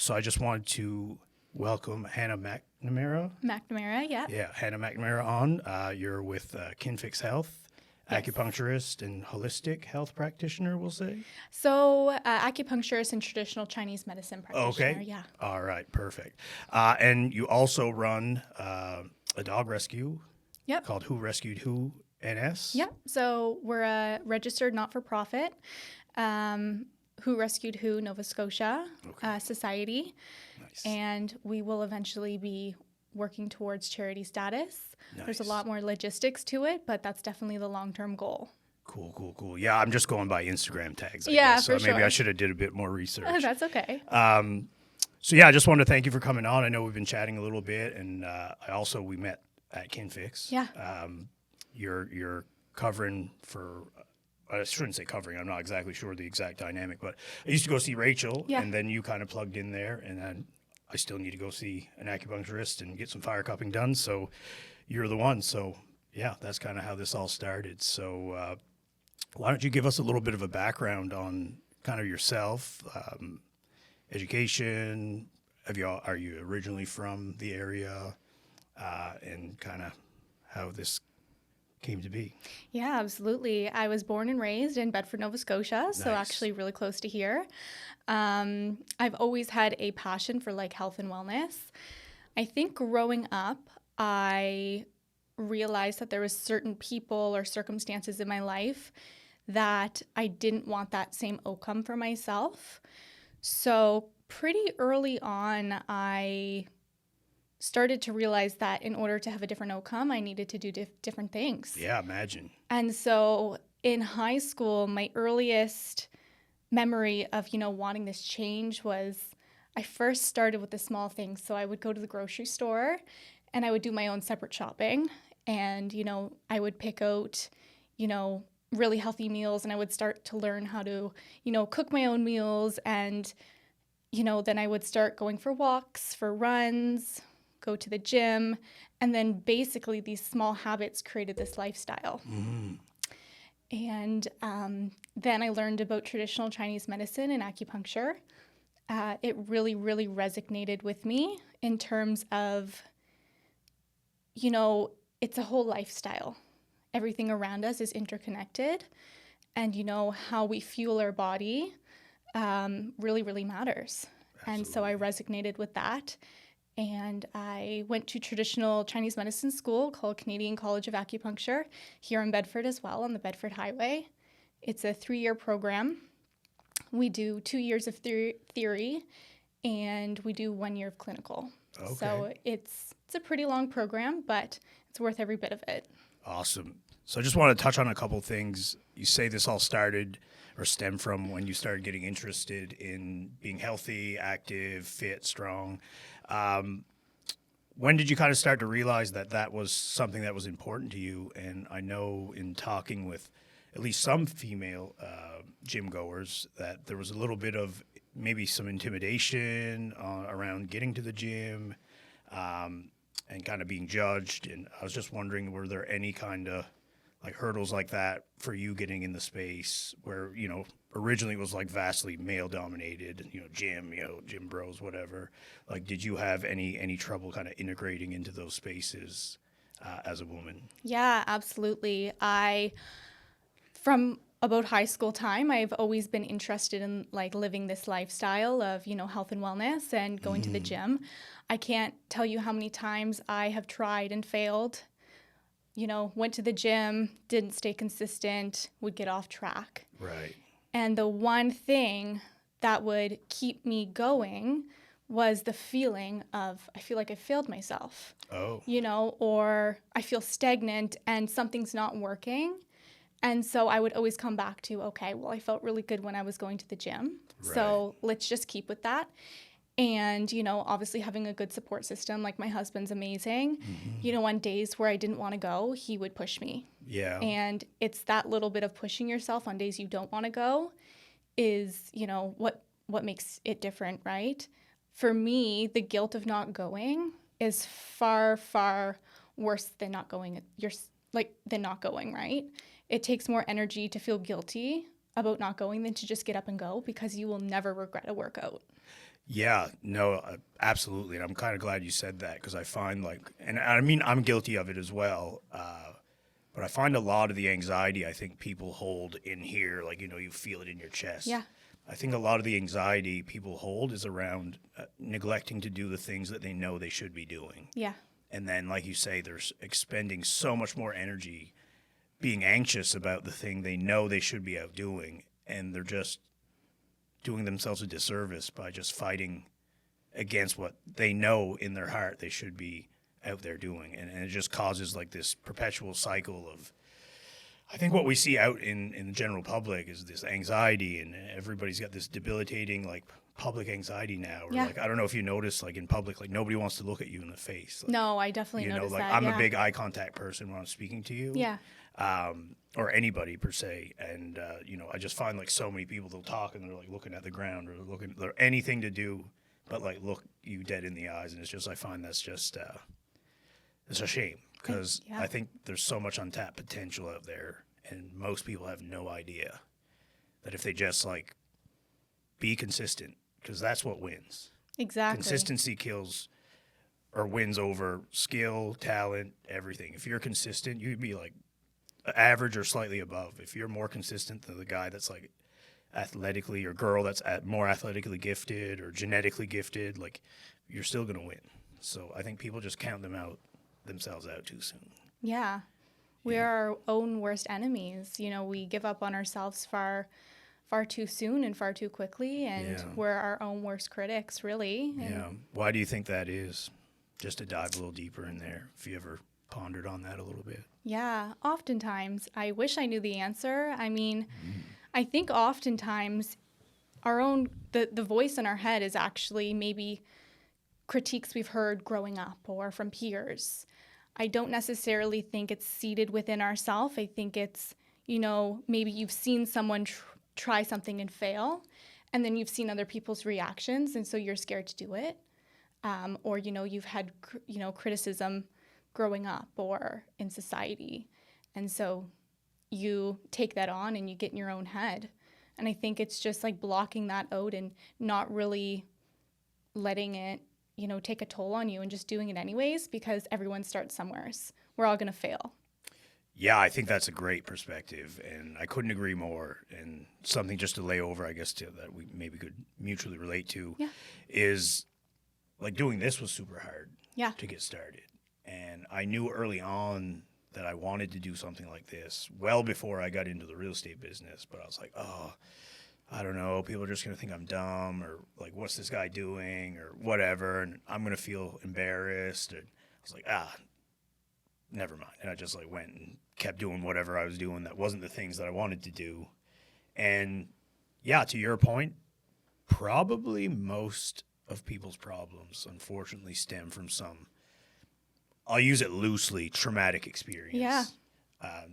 So I just wanted to welcome Hannah McNamara. McNamara, yeah. Yeah, Hannah McNamara on. You're with Kinfix Health, Yes. Acupuncturist and holistic health practitioner, we'll say. So, acupuncturist and traditional Chinese medicine practitioner, Okay. yeah. All right, perfect. And you also run a dog rescue Yep. called Who Rescued Who NS. Yep. So, we're a registered not-for-profit, Who Rescued Who Nova Scotia society, Nice. and we will eventually be working towards charity status. There's a Nice. lot more logistics to it, but that's definitely the long-term goal. Cool. Yeah, I'm just going by Instagram tags, I Yeah, guess. So for maybe sure. I should have did a bit more research. That's okay. So yeah, I just wanted to thank you for coming on. I know we've been chatting a little bit, and we met at Kinfix. Yeah. You're covering for. I shouldn't say covering. I'm not exactly sure the exact dynamic, but I used to go see Rachel, Yeah. and then you kind of plugged in there, and then I still need to go see an acupuncturist and get some fire cupping done. So you're the one. So yeah, that's kind of how this all started. So why don't you give us a little bit of a background on kind of yourself, education? Are you originally from the area, and kind of how this came to be? Yeah, absolutely. I was born and raised in Bedford, Nova Scotia, so Nice. actually really close to here. I've always had a passion for like health and wellness. I think growing up, I realized that there was certain people or circumstances in my life that I didn't want that same outcome for myself. So pretty early on, I started to realize that in order to have a different outcome, I needed to do different things. Yeah, imagine. And so in high school, my earliest memory of, wanting this change was I first started with the small things. So I would go to the grocery store and I would do my own separate shopping. And, I would pick out, really healthy meals, and I would start to learn how to, cook my own meals. And, then I would start going for walks, for runs, go to the gym. And then basically these small habits created this lifestyle. Mm-hmm. And then I learned about traditional Chinese medicine and acupuncture. It really, really resonated with me in terms of, it's a whole lifestyle. Everything around us is interconnected. And, how we fuel our body really, really matters. Absolutely. And so I resonated with that. And I went to traditional Chinese medicine school called Canadian College of Acupuncture here in Bedford as well, on the Bedford Highway. It's a 3-year program. We do 2 years of theory, and we do 1 year of clinical. Okay. So it's a pretty long program, but it's worth every bit of it. Awesome. So I just want to touch on a couple things. You say this all started or stemmed from when you started getting interested in being healthy, active, fit, strong. When did you kind of start to realize that that was something that was important to you? And I know in talking with at least some female gym goers that there was a little bit of maybe some intimidation around getting to the gym and kind of being judged. And I was just wondering, were there any kind of like hurdles like that for you getting in the space where, originally it was like vastly male dominated, gym bros, whatever. Like, did you have any trouble kind of integrating into those spaces as a woman? Yeah, absolutely. From about high school time, I've always been interested in like living this lifestyle of, health and wellness and going to the gym. I can't tell you how many times I have tried and failed. Went to the gym, didn't stay consistent, would get off track. Right. And the one thing that would keep me going was the feeling of, I feel like I failed myself. Oh. Or I feel stagnant and something's not working. And so I would always come back to, okay, well, I felt really good when I was going to the gym. Right. So let's just keep with that. And, obviously having a good support system, like my husband's amazing. Mm-hmm. On days where I didn't want to go, he would push me. Yeah. And it's that little bit of pushing yourself on days you don't want to go is, what makes it different, right? For me, the guilt of not going is far, far worse than not going. Than not going, right? It takes more energy to feel guilty about not going than to just get up and go, because you will never regret a workout. Yeah, no, absolutely. And I'm kind of glad you said that because I find like, and I mean, I'm guilty of it as well. But I find a lot of the anxiety I think people hold in here, like, you feel it in your chest. Yeah. I think a lot of the anxiety people hold is around neglecting to do the things that they know they should be doing. Yeah. And then, like you say, they're expending so much more energy being anxious about the thing they know they should be out doing. And they're just doing themselves a disservice by just fighting against what they know in their heart they should be out there doing. And it just causes like this perpetual cycle of, I think what we see out in the general public is this anxiety, and everybody's got this debilitating like public anxiety now. Or Yeah. like, I don't know if you notice, like in public, like nobody wants to look at you in the face. Like, No, I definitely noticed like that. I'm yeah. a big eye contact person when I'm speaking to you. Yeah. Or anybody per se. And, I just find like so many people, they'll talk and they're like looking at the ground or looking, they're anything to do but like look you dead in the eyes. And it's just, I find that's just, it's a shame because Yeah. I think there's so much untapped potential out there. And most people have no idea that if they just like be consistent, because that's what wins. Exactly. Consistency kills or wins over skill, talent, everything. If you're consistent, you'd be like average or slightly above. If you're more consistent than the guy that's like athletically or girl that's more athletically gifted or genetically gifted, like you're still going to win. So I think people just count themselves out too soon. Yeah. We are our own worst enemies. We give up on ourselves far too soon and far too quickly, and we're our own worst critics, really. Yeah. Why do you think that is? Just to dive a little deeper in there, if you ever pondered on that a little bit. Yeah, oftentimes. I wish I knew the answer. I mean, I think oftentimes the voice in our head is actually maybe critiques we've heard growing up or from peers. I don't necessarily think it's seated within ourselves. I think it's, maybe you've seen someone try something and fail, and then you've seen other people's reactions, and so you're scared to do it. Or, you've had, criticism growing up or in society. And so you take that on and you get in your own head. And I think it's just like blocking that out and not really letting it, take a toll on you and just doing it anyways, because everyone starts somewhere. We're all going to fail. Yeah, I think that's a great perspective, and I couldn't agree more. And something just to lay over, I guess, that we maybe could mutually relate to is like doing this was super hard to get started. And I knew early on that I wanted to do something like this well before I got into the real estate business. But I was like, oh, I don't know. People are just going to think I'm dumb, or like, what's this guy doing, or whatever. And I'm going to feel embarrassed. And I was like, never mind. And I just like went and kept doing whatever I was doing that wasn't the things that I wanted to do. And yeah, to your point, probably most of people's problems, unfortunately, stem from some, I'll use it loosely, traumatic experience. Yeah.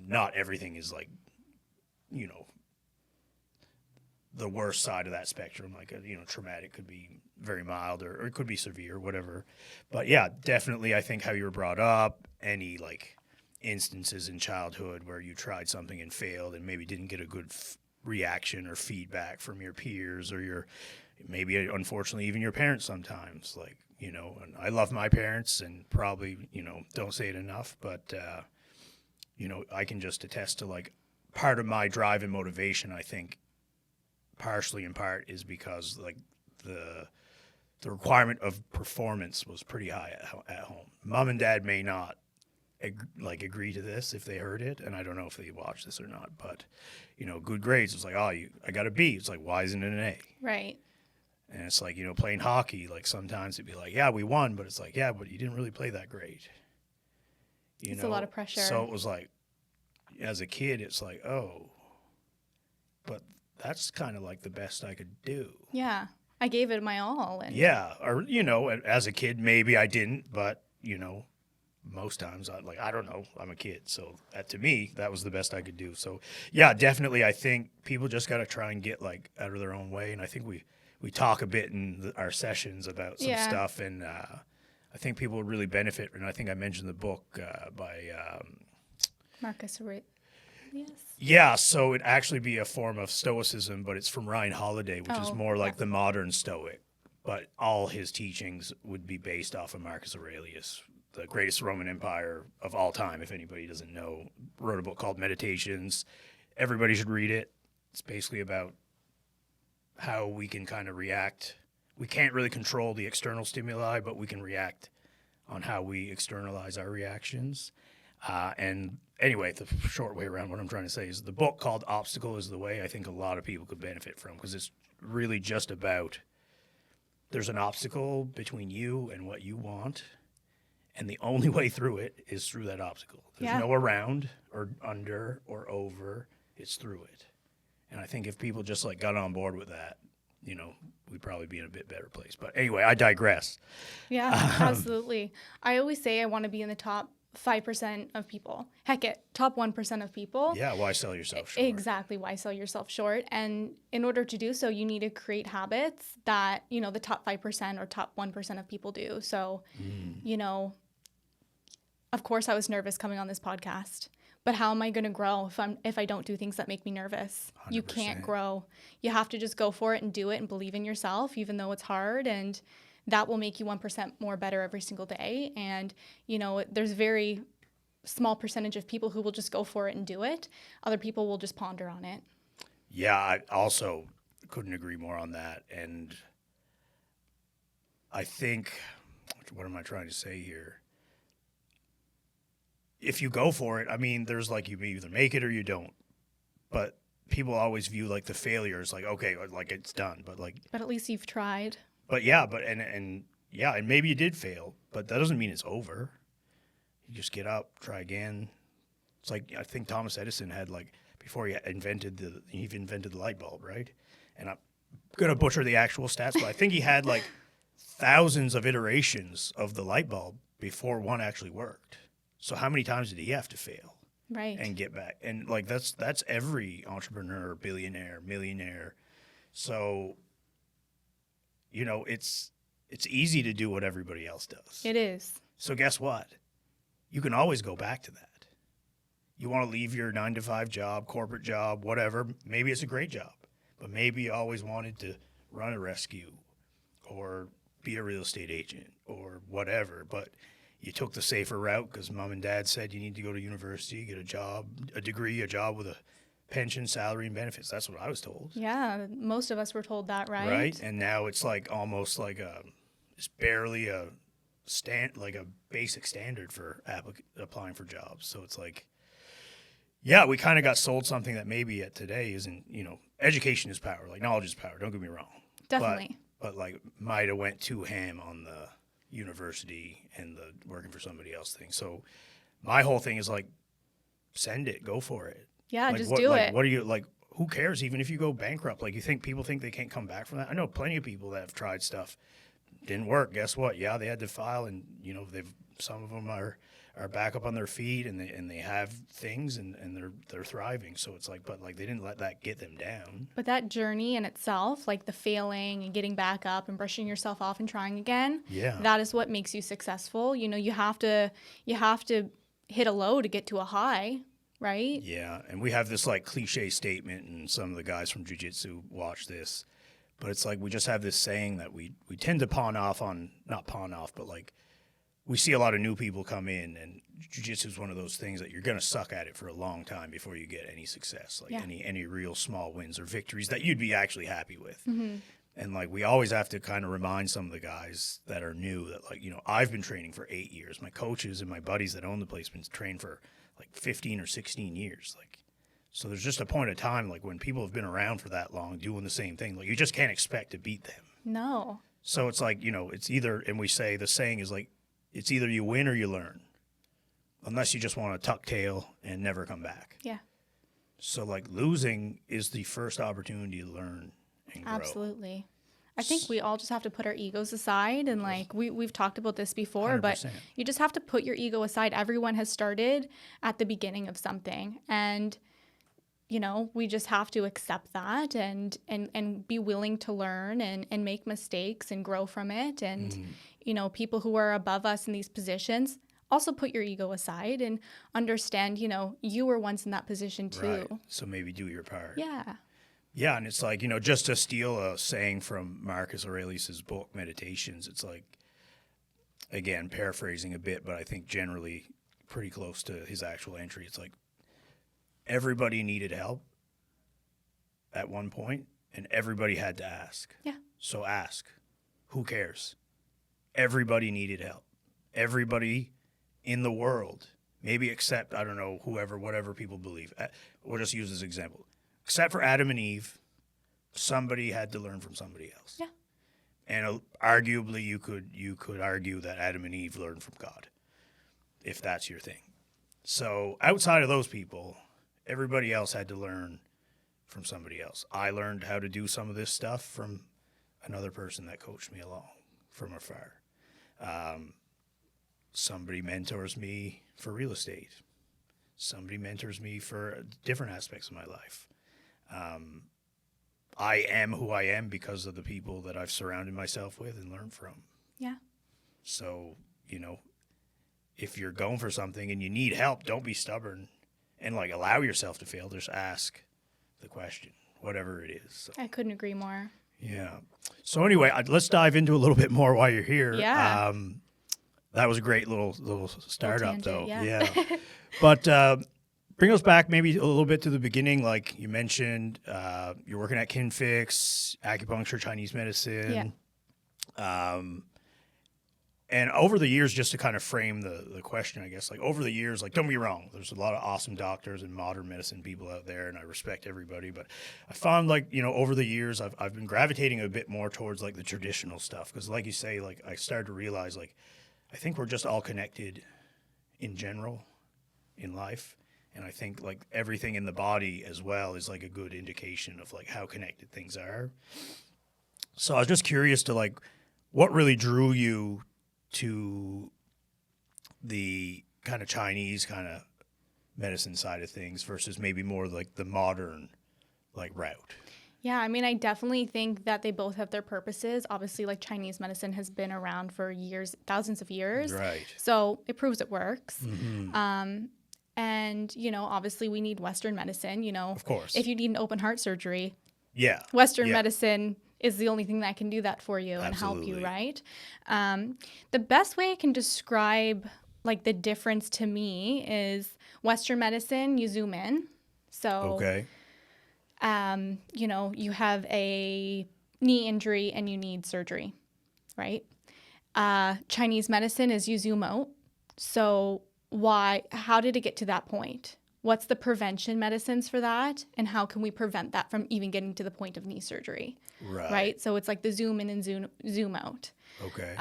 Not everything is like, the worst side of that spectrum. Like, traumatic could be very mild or it could be severe, whatever. But yeah, definitely, I think how you were brought up, any like instances in childhood where you tried something and failed and maybe didn't get a good reaction or feedback from your peers or maybe unfortunately even your parents sometimes, like, and I love my parents and probably, don't say it enough, but, I can just attest to like part of my drive and motivation, I think partially in part is because like the requirement of performance was pretty high at home. Mom and dad may not agree to this if they heard it, and I don't know if they watch this or not, but good grades, it's like, I got a B. It's like, why isn't it an A? Right. And it's like, playing hockey, like sometimes it'd be like, yeah, we won, but it's like, yeah, but you didn't really play that great. It's a lot of pressure. So it was like, as a kid, it's like, oh, but that's kind of like the best I could do. Yeah. I gave it my all. And yeah. Or, as a kid, maybe I didn't, but, most times I don't know, I'm a kid. So to me, that was the best I could do. So yeah, definitely. I think people just got to try and get like out of their own way. And I think we talk a bit in our sessions about some stuff, and I think people would really benefit. And I think I mentioned the book by Marcus Aurelius. Yeah, so it'd actually be a form of Stoicism, but it's from Ryan Holiday, which is more like the modern Stoic. but all his teachings would be based off of Marcus Aurelius, the greatest Roman Empire of all time. If anybody doesn't know, wrote a book called Meditations. Everybody should read it. It's basically about how we can kind of react. We can't really control the external stimuli, but we can react on how we externalize our reactions. And anyway, the short way around what I'm trying to say is the book called Obstacle is the Way, I think a lot of people could benefit from, because it's really just about there's an obstacle between you and what you want, and the only way through it is through that obstacle. There's no around or under or over. It's through it. And I think if people just like got on board with that, you know, we'd probably be in a bit better place. But anyway, I digress. Yeah, absolutely. I always say I want to be in the top 5% of people. Heck it, top 1% of people. Yeah, why sell yourself short? Exactly, why sell yourself short? And in order to do so, you need to create habits that, you know, the top 5% or top 1% of people do. So, you know, of course I was nervous coming on this podcast. But how am I going to grow if I don't do things that make me nervous? 100%. You can't grow. You have to just go for it and do it and believe in yourself, even though it's hard. And that will make you 1% more better every single day. And, you know, there's very small percentage of people who will just go for it and do it. Other people will just ponder on it. Yeah, I also couldn't agree more on that. And I think, what am I trying to say here? If you go for it, I mean, there's like you either make it or you don't. But people always view like the failure as like, okay, like it's done. But at least you've tried. But yeah, and maybe you did fail, but that doesn't mean it's over. You just get up, try again. It's like I think Thomas Edison had like before he invented the light bulb, right? And I'm gonna butcher the actual stats, but I think he had like thousands of iterations of the light bulb before one actually worked. So how many times did he have to fail? Right. And get back? And like that's every entrepreneur, billionaire, millionaire. So, you know, it's easy to do what everybody else does. It is. So guess what? You can always go back to that. You want to leave your 9-to-5 job, corporate job, whatever. Maybe it's a great job, but maybe you always wanted to run a rescue or be a real estate agent or whatever, but you took the safer route because mom and dad said you need to go to university, get a job, a degree, a job with a pension, salary, and benefits. That's what I was told. Yeah, most of us were told that, right? Right, and now it's like almost like it's barely a basic standard for applying for jobs. So it's like, yeah, we kind of got sold something that maybe at today isn't. You know, education is power. Like knowledge is power. Don't get me wrong. Definitely. But like might have went too ham on the university and the working for somebody else thing. So my whole thing is like, send it, go for it. Yeah, like, just do it. What are you like? Who cares? Even if you go bankrupt, like people think they can't come back from that. I know plenty of people that have tried stuff, didn't work. Guess what? Yeah, they had to file, and you know some of them are back up on their feet, and they have things, and they're thriving. So it's like, but like they didn't let that get them down. But that journey in itself, like the failing and getting back up and brushing yourself off and trying again, that is what makes you successful. You know, you have to hit a low to get to a high, right? Yeah, and we have this like cliche statement, and some of the guys from jiu-jitsu watch this, but it's like we just have this saying that we tend to not pawn off, but like we see a lot of new people come in, and jiu-jitsu is one of those things that you're going to suck at it for a long time before you get any success, like any real small wins or victories that you'd be actually happy with. Mm-hmm. And like we always have to kind of remind some of the guys that are new that like, you know, I've been training for 8 years. My coaches and my buddies that own the place been trained for like 15 or 16 years. Like, so there's just a point of time like when people have been around for that long doing the same thing, like you just can't expect to beat them. No. So it's like, you know, it's either, and we say the saying is like, it's either you win or you learn, unless you just want to tuck tail and never come back. Yeah. So like losing is the first opportunity to learn and grow. Absolutely. I think we all just have to put our egos aside, and like we've talked about this before, 100%. But you just have to put your ego aside. Everyone has started at the beginning of something, and you know, we just have to accept that and be willing to learn and make mistakes and grow from it. And you know, people who are above us in these positions, also put your ego aside and understand, you know, you were once in that position too. Right. So maybe do your part. Yeah. Yeah, and it's like, just to steal a saying from Marcus Aurelius's book, Meditations, it's like, again, paraphrasing a bit, but I think generally pretty close to his actual entry. It's like everybody needed help at one point, and everybody had to ask. Yeah. So ask. Who cares? Everybody needed help. Everybody in the world, maybe except, I don't know, whoever, whatever people believe. We'll just use this example. Except for Adam and Eve, somebody had to learn from somebody else. Yeah. And arguably, you could argue that Adam and Eve learned from God, if that's your thing. So outside of those people, everybody else had to learn from somebody else. I learned how to do some of this stuff from another person that coached me along from afar. Somebody mentors me for real estate. Somebody mentors me for different aspects of my life. I am who I am because of the people that I've surrounded myself with and learned from. Yeah. So, if you're going for something and you need help, don't be stubborn and allow yourself to fail. Just ask the question, whatever it is. So, I couldn't agree more. yeah. So anyway, let's dive into a little bit more while you're here. Yeah. That was a great little startup, though. Yeah. But bring us back maybe a little bit to the beginning. Like you mentioned, you're working at Kinfix, acupuncture, Chinese medicine. Yeah. And over the years, just to kind of frame the question, I guess, over the years, don't get me wrong, there's a lot of awesome doctors and modern medicine people out there, and I respect everybody. But I found, over the years, I've been gravitating a bit more towards, the traditional stuff. Because, like you say, I started to realize, I think we're just all connected in general in life. And I think, everything in the body as well is, a good indication of, how connected things are. So I was just curious to, what really drew you to the kind of Chinese kind of medicine side of things versus maybe more the modern route? Yeah, I mean, I definitely think that they both have their purposes. Obviously, Chinese medicine has been around for years, thousands of years. Right. So it proves it works. Mm-hmm. And, obviously we need Western medicine, Of course. If you need an open heart surgery, yeah, Western medicine is the only thing that can do that for you and help Absolutely. you, right? The best way I can describe the difference to me is Western medicine, you zoom in. So, okay. You have a knee injury and you need surgery, right? Chinese medicine is you zoom out. So how did it get to that point? What's the prevention medicines for that? And how can we prevent that from even getting to the point of knee surgery? Right? So it's the zoom in and zoom out. Okay.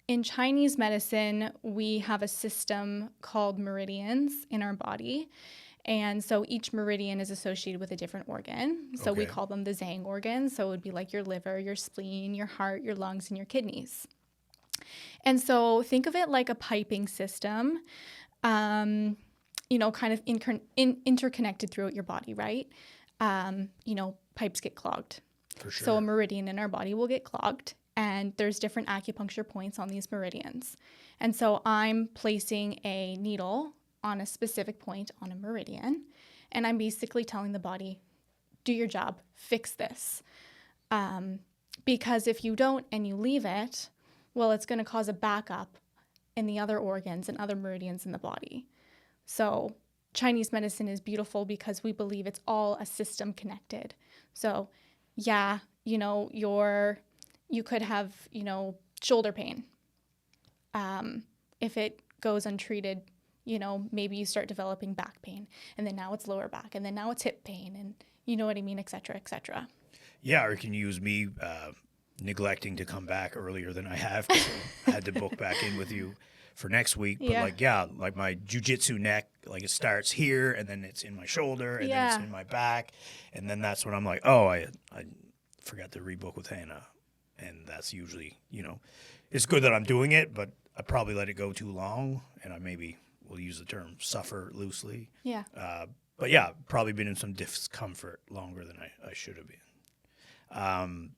In Chinese medicine, we have a system called meridians in our body. And so each meridian is associated with a different organ. So we Okay. call them the Zhang organs. So it would be your liver, your spleen, your heart, your lungs, and your kidneys. And so think of it like a piping system, kind of interconnected throughout your body, right? Pipes get clogged. For sure. So a meridian in our body will get clogged, and there's different acupuncture points on these meridians. And so I'm placing a needle on a specific point on a meridian, and I'm basically telling the body, do your job, fix this. Because if you don't and you leave it, well, it's going to cause a backup in the other organs and other meridians in the body. So Chinese medicine is beautiful because we believe it's all a system connected. So yeah, you could have, shoulder pain. If it goes untreated, maybe you start developing back pain, and then now it's lower back, and then now it's hip pain, and you know what I mean, et cetera, et cetera. Yeah, or you can use me neglecting to come back earlier than I have because I had to book back in with you for next week. But my jiu-jitsu neck, it starts here and then it's in my shoulder and then it's in my back. And then that's when I'm like, oh, I forgot to rebook with Hannah. And that's usually, it's good that I'm doing it, but I probably let it go too long. And I maybe will use the term suffer loosely. Yeah. But yeah, probably been in some discomfort longer than I should have been.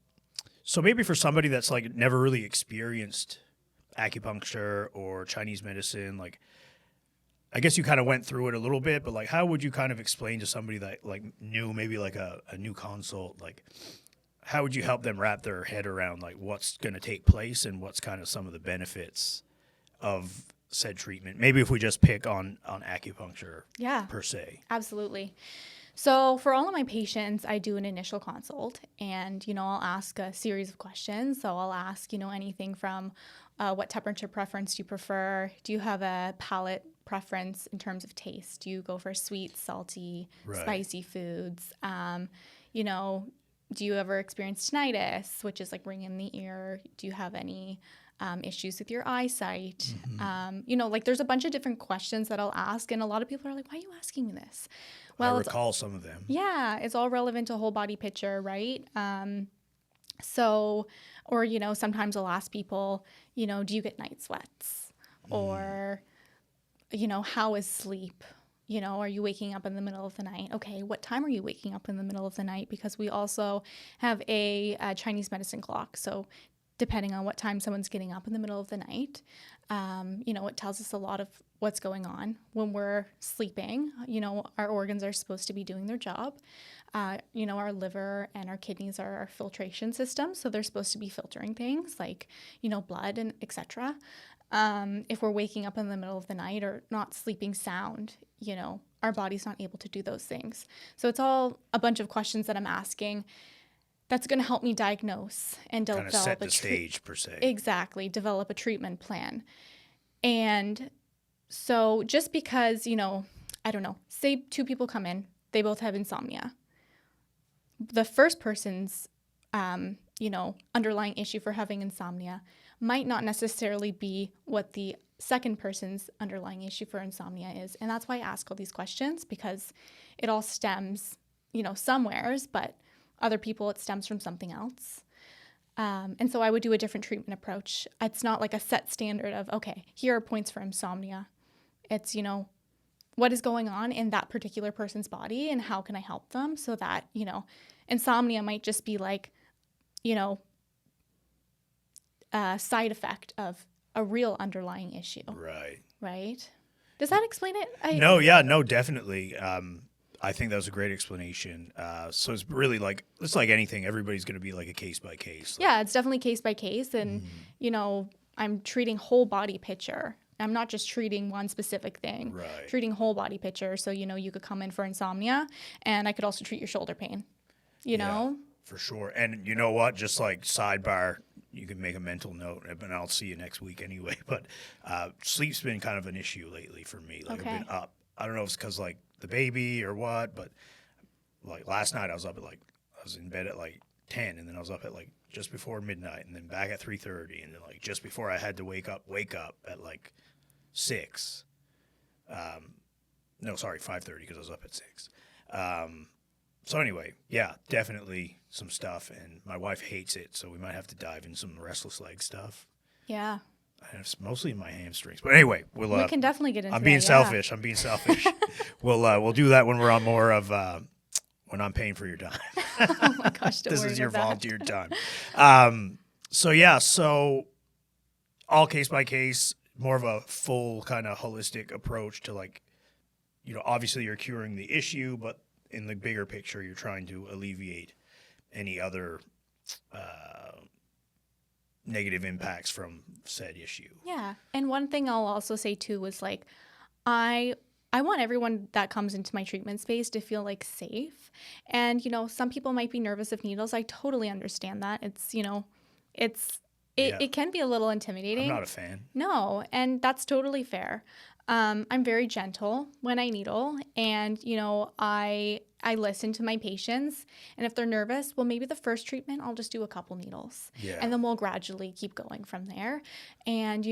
So maybe for somebody that's never really experienced acupuncture or Chinese medicine, I guess you kind of went through it a little bit, but like, how would you kind of explain to somebody that like new, maybe like a new consult, like how would you help them wrap their head around like what's going to take place and what's kind of some of the benefits of said treatment? Maybe if we just pick on acupuncture per se. Absolutely. So for all of my patients, I do an initial consult and, I'll ask a series of questions. So I'll ask, anything from what temperature preference do you prefer? Do you have a palate preference in terms of taste? Do you go for sweet, salty, spicy foods? Do you ever experience tinnitus, which is like ringing in the ear? Do you have any issues with your eyesight? Like there's a bunch of different questions that I'll ask. And a lot of people are like, why are you asking me this? Well, I recall some of them. Yeah, it's all relevant to whole body picture, right? Sometimes I'll ask people, do you get night sweats? Or, how is sleep? Are you waking up in the middle of the night? Okay, what time are you waking up in the middle of the night? Because we also have a Chinese medicine clock. So depending on what time someone's getting up in the middle of the night, it tells us a lot of what's going on. When we're sleeping, our organs are supposed to be doing their job. Our liver and our kidneys are our filtration system, so they're supposed to be filtering things like, blood and etc. If we're waking up in the middle of the night or not sleeping sound, our body's not able to do those things. So it's all a bunch of questions that I'm asking that's going to help me diagnose and develop set the stage per se. Exactly, develop a treatment plan. And so just because, I don't know, say two people come in, they both have insomnia. The first person's, underlying issue for having insomnia might not necessarily be what the second person's underlying issue for insomnia is. And that's why I ask all these questions, because it all stems, somewheres, but other people, it stems from something else. And so I would do a different treatment approach. It's not like a set standard of, okay, here are points for insomnia. It's, what is going on in that particular person's body and how can I help them so that, insomnia might just be like, a side effect of a real underlying issue. Right? Does that explain it? No, definitely. I think that was a great explanation. So it's really like, it's like anything. Everybody's going to be like a case by case. Yeah, it's definitely case by case. And, I'm treating whole body picture. I'm not just treating one specific thing. Treating whole body picture. So, you could come in for insomnia and I could also treat your shoulder pain, know? For sure. And you know what? Just like sidebar, you can make a mental note, and I'll see you next week anyway. But sleep's been kind of an issue lately for me. Like I've been up. I don't know if it's because like the baby or what, but like last night I was in bed at like 10, and then I was up at like just before midnight, and then back at 3:30, and then like just before I had to wake up at like 6. 5:30 because I was up at 6. So anyway, yeah, definitely some stuff, and my wife hates it, so we might have to dive in some restless leg stuff. Yeah. And it's mostly in my hamstrings, but anyway, we can definitely get into. I'm being selfish. We'll do that when we're on more of when I'm paying for your time. Oh my gosh! This is your volunteer time. So all case by case, more of a full kind of holistic approach to like, obviously you're curing the issue, but in the bigger picture, you're trying to alleviate any other negative impacts from said issue. Yeah. And one thing I'll also say too was like, I want everyone that comes into my treatment space to feel like safe. And, some people might be nervous of needles. I totally understand that. It's, it can be a little intimidating. I'm not a fan. No. And that's totally fair. I'm very gentle when I needle, and, I listen to my patients, and if they're nervous, well, maybe the first treatment, I'll just do a couple needles, and then we'll gradually keep going from there. And,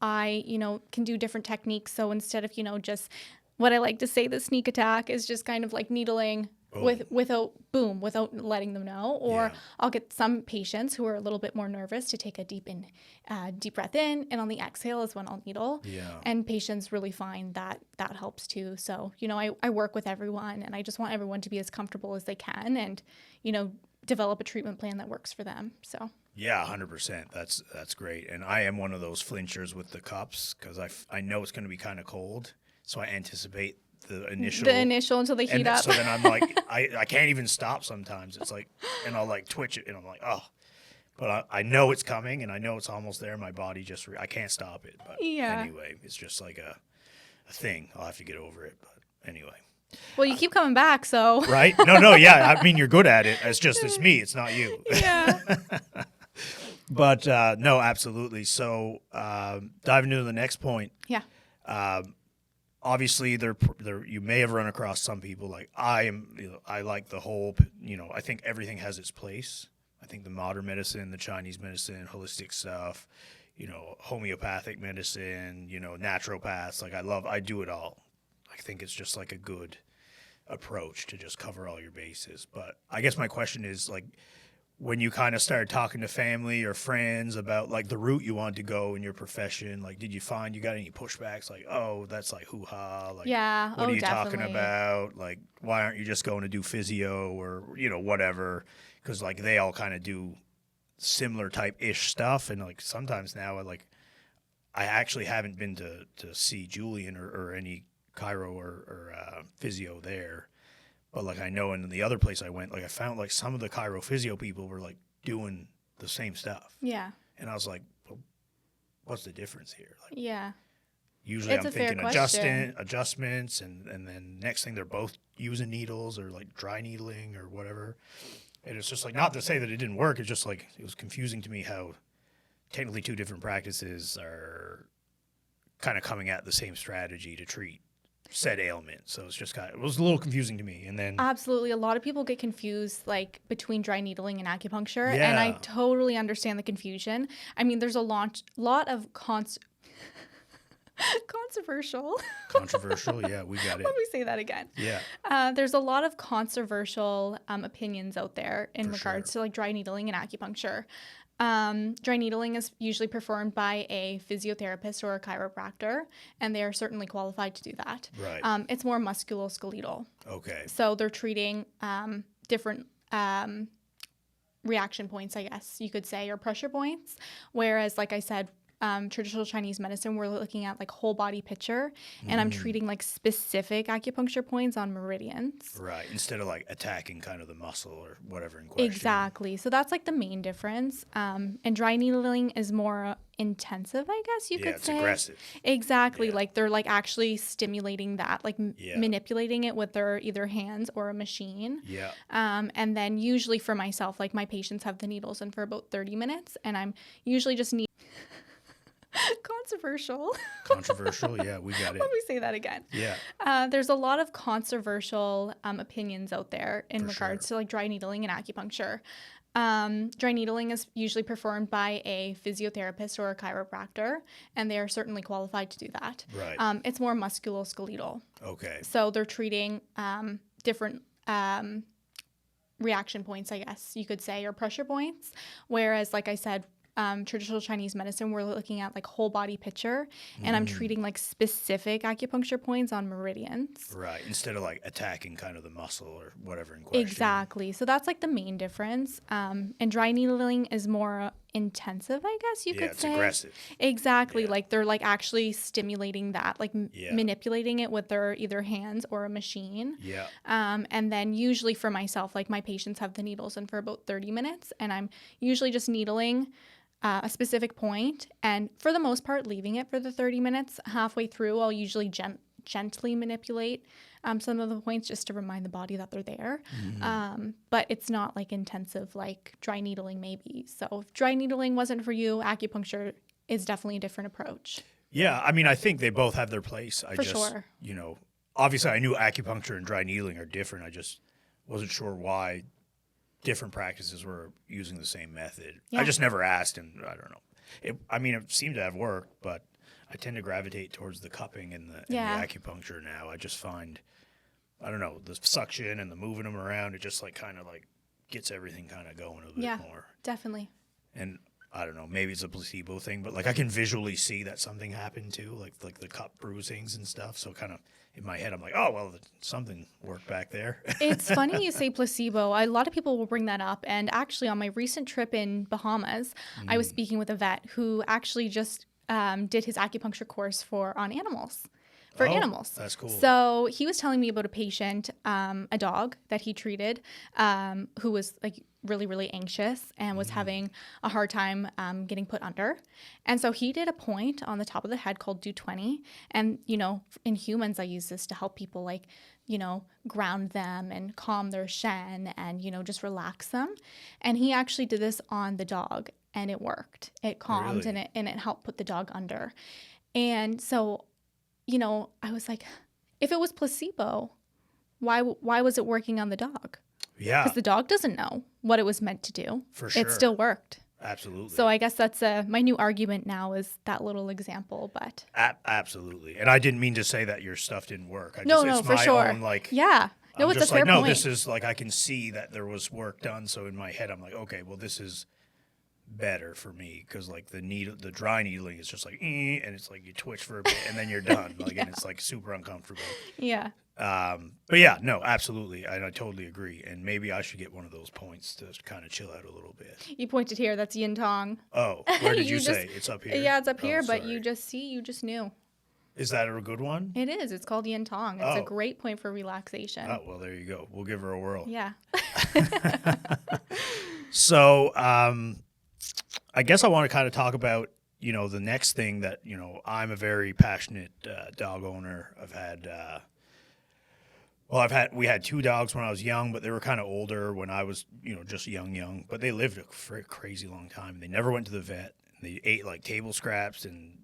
I, can do different techniques. So instead of, just what I like to say, the sneak attack is just kind of like needling without letting them know. Or I'll get some patients who are a little bit more nervous to take a deep breath in, and on the exhale is when I'll needle. And patients really find that helps too. So, I work with everyone, and I just want everyone to be as comfortable as they can, and, develop a treatment plan that works for them. So. Yeah, 100%. That's great. And I am one of those flinchers with the cups because I know it's going to be kind of cold. So I anticipate the initial. The initial until they heat and up. so then I'm like, I can't even stop sometimes. It's like, and I'll like twitch it, and I'm like, oh. But I know it's coming, and I know it's almost there. My body just, I can't stop it. But Yeah. anyway, it's just like a thing. I'll have to get over it. But anyway. Well, you keep coming back, so. Right? No, yeah. I mean, you're good at it. It's me. It's not you. Yeah. But no, absolutely. So diving into the next point. Yeah. Obviously, there you may have run across some people like I am. I like the whole. I think everything has its place. I think the modern medicine, the Chinese medicine, holistic stuff, homeopathic medicine, naturopaths. Like I do it all. I think it's just like a good approach to just cover all your bases. But I guess my question is like, when you kind of started talking to family or friends about like the route you wanted to go in your profession, like did you find you got any pushbacks like, oh, that's like hoo-ha, like Yeah. what are you Definitely. talking about? Like why aren't you just going to do physio or whatever? Because like they all kind of do similar type ish stuff, and like sometimes now I actually haven't been to see Julian or any chiro or physio there. But like I know in the other place I went, like I found like some of the chiro physio people were like doing the same stuff. Yeah. And I was like, well, what's the difference here? Like Yeah. usually It's I'm a fair thinking question. adjustments and then next thing they're both using needles or like dry needling or whatever. And it's just like, not to say that it didn't work, it's just like it was confusing to me how technically two different practices are kind of coming at the same strategy to treat said ailment. So it's just it was a little confusing to me. And then Absolutely. A lot of people get confused like between dry needling and acupuncture. And Yeah. I totally understand the confusion. I mean, there's a lot of controversial. controversial, yeah, we got it. Let me say that again. Yeah. There's a lot of controversial opinions out there in For regards sure. to like dry needling and acupuncture. Dry needling is usually performed by a physiotherapist or a chiropractor, and they are certainly qualified to do that. Right. It's more musculoskeletal. Okay. So they're treating different reaction points, I guess you could say, or pressure points. Whereas, like I said, traditional Chinese medicine, we're looking at like whole body picture, and I'm treating like specific acupuncture points on meridians. Right. Instead of like attacking kind of the muscle or whatever in question. Exactly. So that's like the main difference. And dry needling is more intensive, I guess you Yeah, could it's say. aggressive. Exactly. Yeah. Like they're like actually stimulating that, like Yeah. manipulating it with their either hands or a machine. Yeah. And then usually for myself, like my patients have the needles in for about 30 minutes, and I'm usually just controversial. Controversial, yeah, we got it. Let me say that again. Yeah. There's a lot of controversial opinions out there in For regards sure. to like dry needling and acupuncture. Dry needling is usually performed by a physiotherapist or a chiropractor, and they are certainly qualified to do that. Right. It's more musculoskeletal. Okay. So they're treating different reaction points, I guess you could say, or pressure points. Whereas, like I said, traditional Chinese medicine, we're looking at like whole body picture, and I'm treating like specific acupuncture points on meridians. Right. Instead of like attacking kind of the muscle or whatever in question. Exactly. So that's like the main difference. And dry needling is more intensive, I guess you Yeah, could it's say. aggressive. Exactly. Yeah. Like they're like actually stimulating that, like Yeah. manipulating it with their either hands or a machine. Yeah. And then usually for myself, like my patients have the needles in for about 30 minutes, and I'm usually just needling a specific point, and for the most part leaving it for the 30 minutes. Halfway through, I'll usually gently manipulate some of the points just to remind the body that they're there. But it's not like intensive like dry needling maybe. So if dry needling wasn't for you, acupuncture is definitely a different approach. Yeah, I mean, I think they both have their place. For sure. Obviously I knew acupuncture and dry needling are different. I just wasn't sure why different practices were using the same method. Yeah. I just never asked, and I don't know. It seemed to have worked, but I tend to gravitate towards the cupping and the acupuncture now. I just find, I don't know, the suction and the moving them around, it just like kind of like gets everything kind of going a bit more. Definitely. And I don't know, maybe it's a placebo thing, but like I can visually see that something happened too, like the cup bruisings and stuff. So kind of in my head, I'm like, oh, well, something worked back there. It's funny you say placebo. A lot of people will bring that up. And actually, on my recent trip in Bahamas, I was speaking with a vet who actually just did his acupuncture course on animals, for Oh, animals. that's cool. So he was telling me about a patient, a dog that he treated, who was like really, really anxious and was having a hard time getting put under. And so he did a point on the top of the head called do 20. And, you know, in humans, I use this to help people like, you know, ground them and calm their shen and, you know, just relax them. And he actually did this on the dog and it worked. It calmed Really? and it helped put the dog under. And so, you know, I was like, if it was placebo, why was it working on the dog? Yeah, Because the dog doesn't know what it was meant to do. for sure. It still worked. Absolutely. So I guess that's my new argument now is that little example. But Absolutely. And I didn't mean to say that your stuff didn't work. no, It's for my sure. own, like, Yeah. No, I'm it's just a fair like, no, point. this is like, I can see that there was work done. So in my head, I'm like, okay, well, this is better for me because like the dry needling is just like, and it's like you twitch for a bit and then you're done. Like, and it's like super uncomfortable. Yeah. But yeah, no, absolutely. And I totally agree. And maybe I should get one of those points to kind of chill out a little bit. You pointed here. That's yin tong. Oh, where did you You say? just- It's up here? Yeah, it's up here, but sorry. you just knew. Is that a good one? It is. It's called yin tong. It's Oh. a great point for relaxation. Oh, well, there you go. We'll give her a whirl. Yeah. So, I guess I want to kind of talk about, you know, the next thing that, you know, I'm a very passionate dog owner. We had two dogs when I was young, but they were kind of older when I was, you know, just young, but they lived for a crazy long time. They never went to the vet. They ate like table scraps and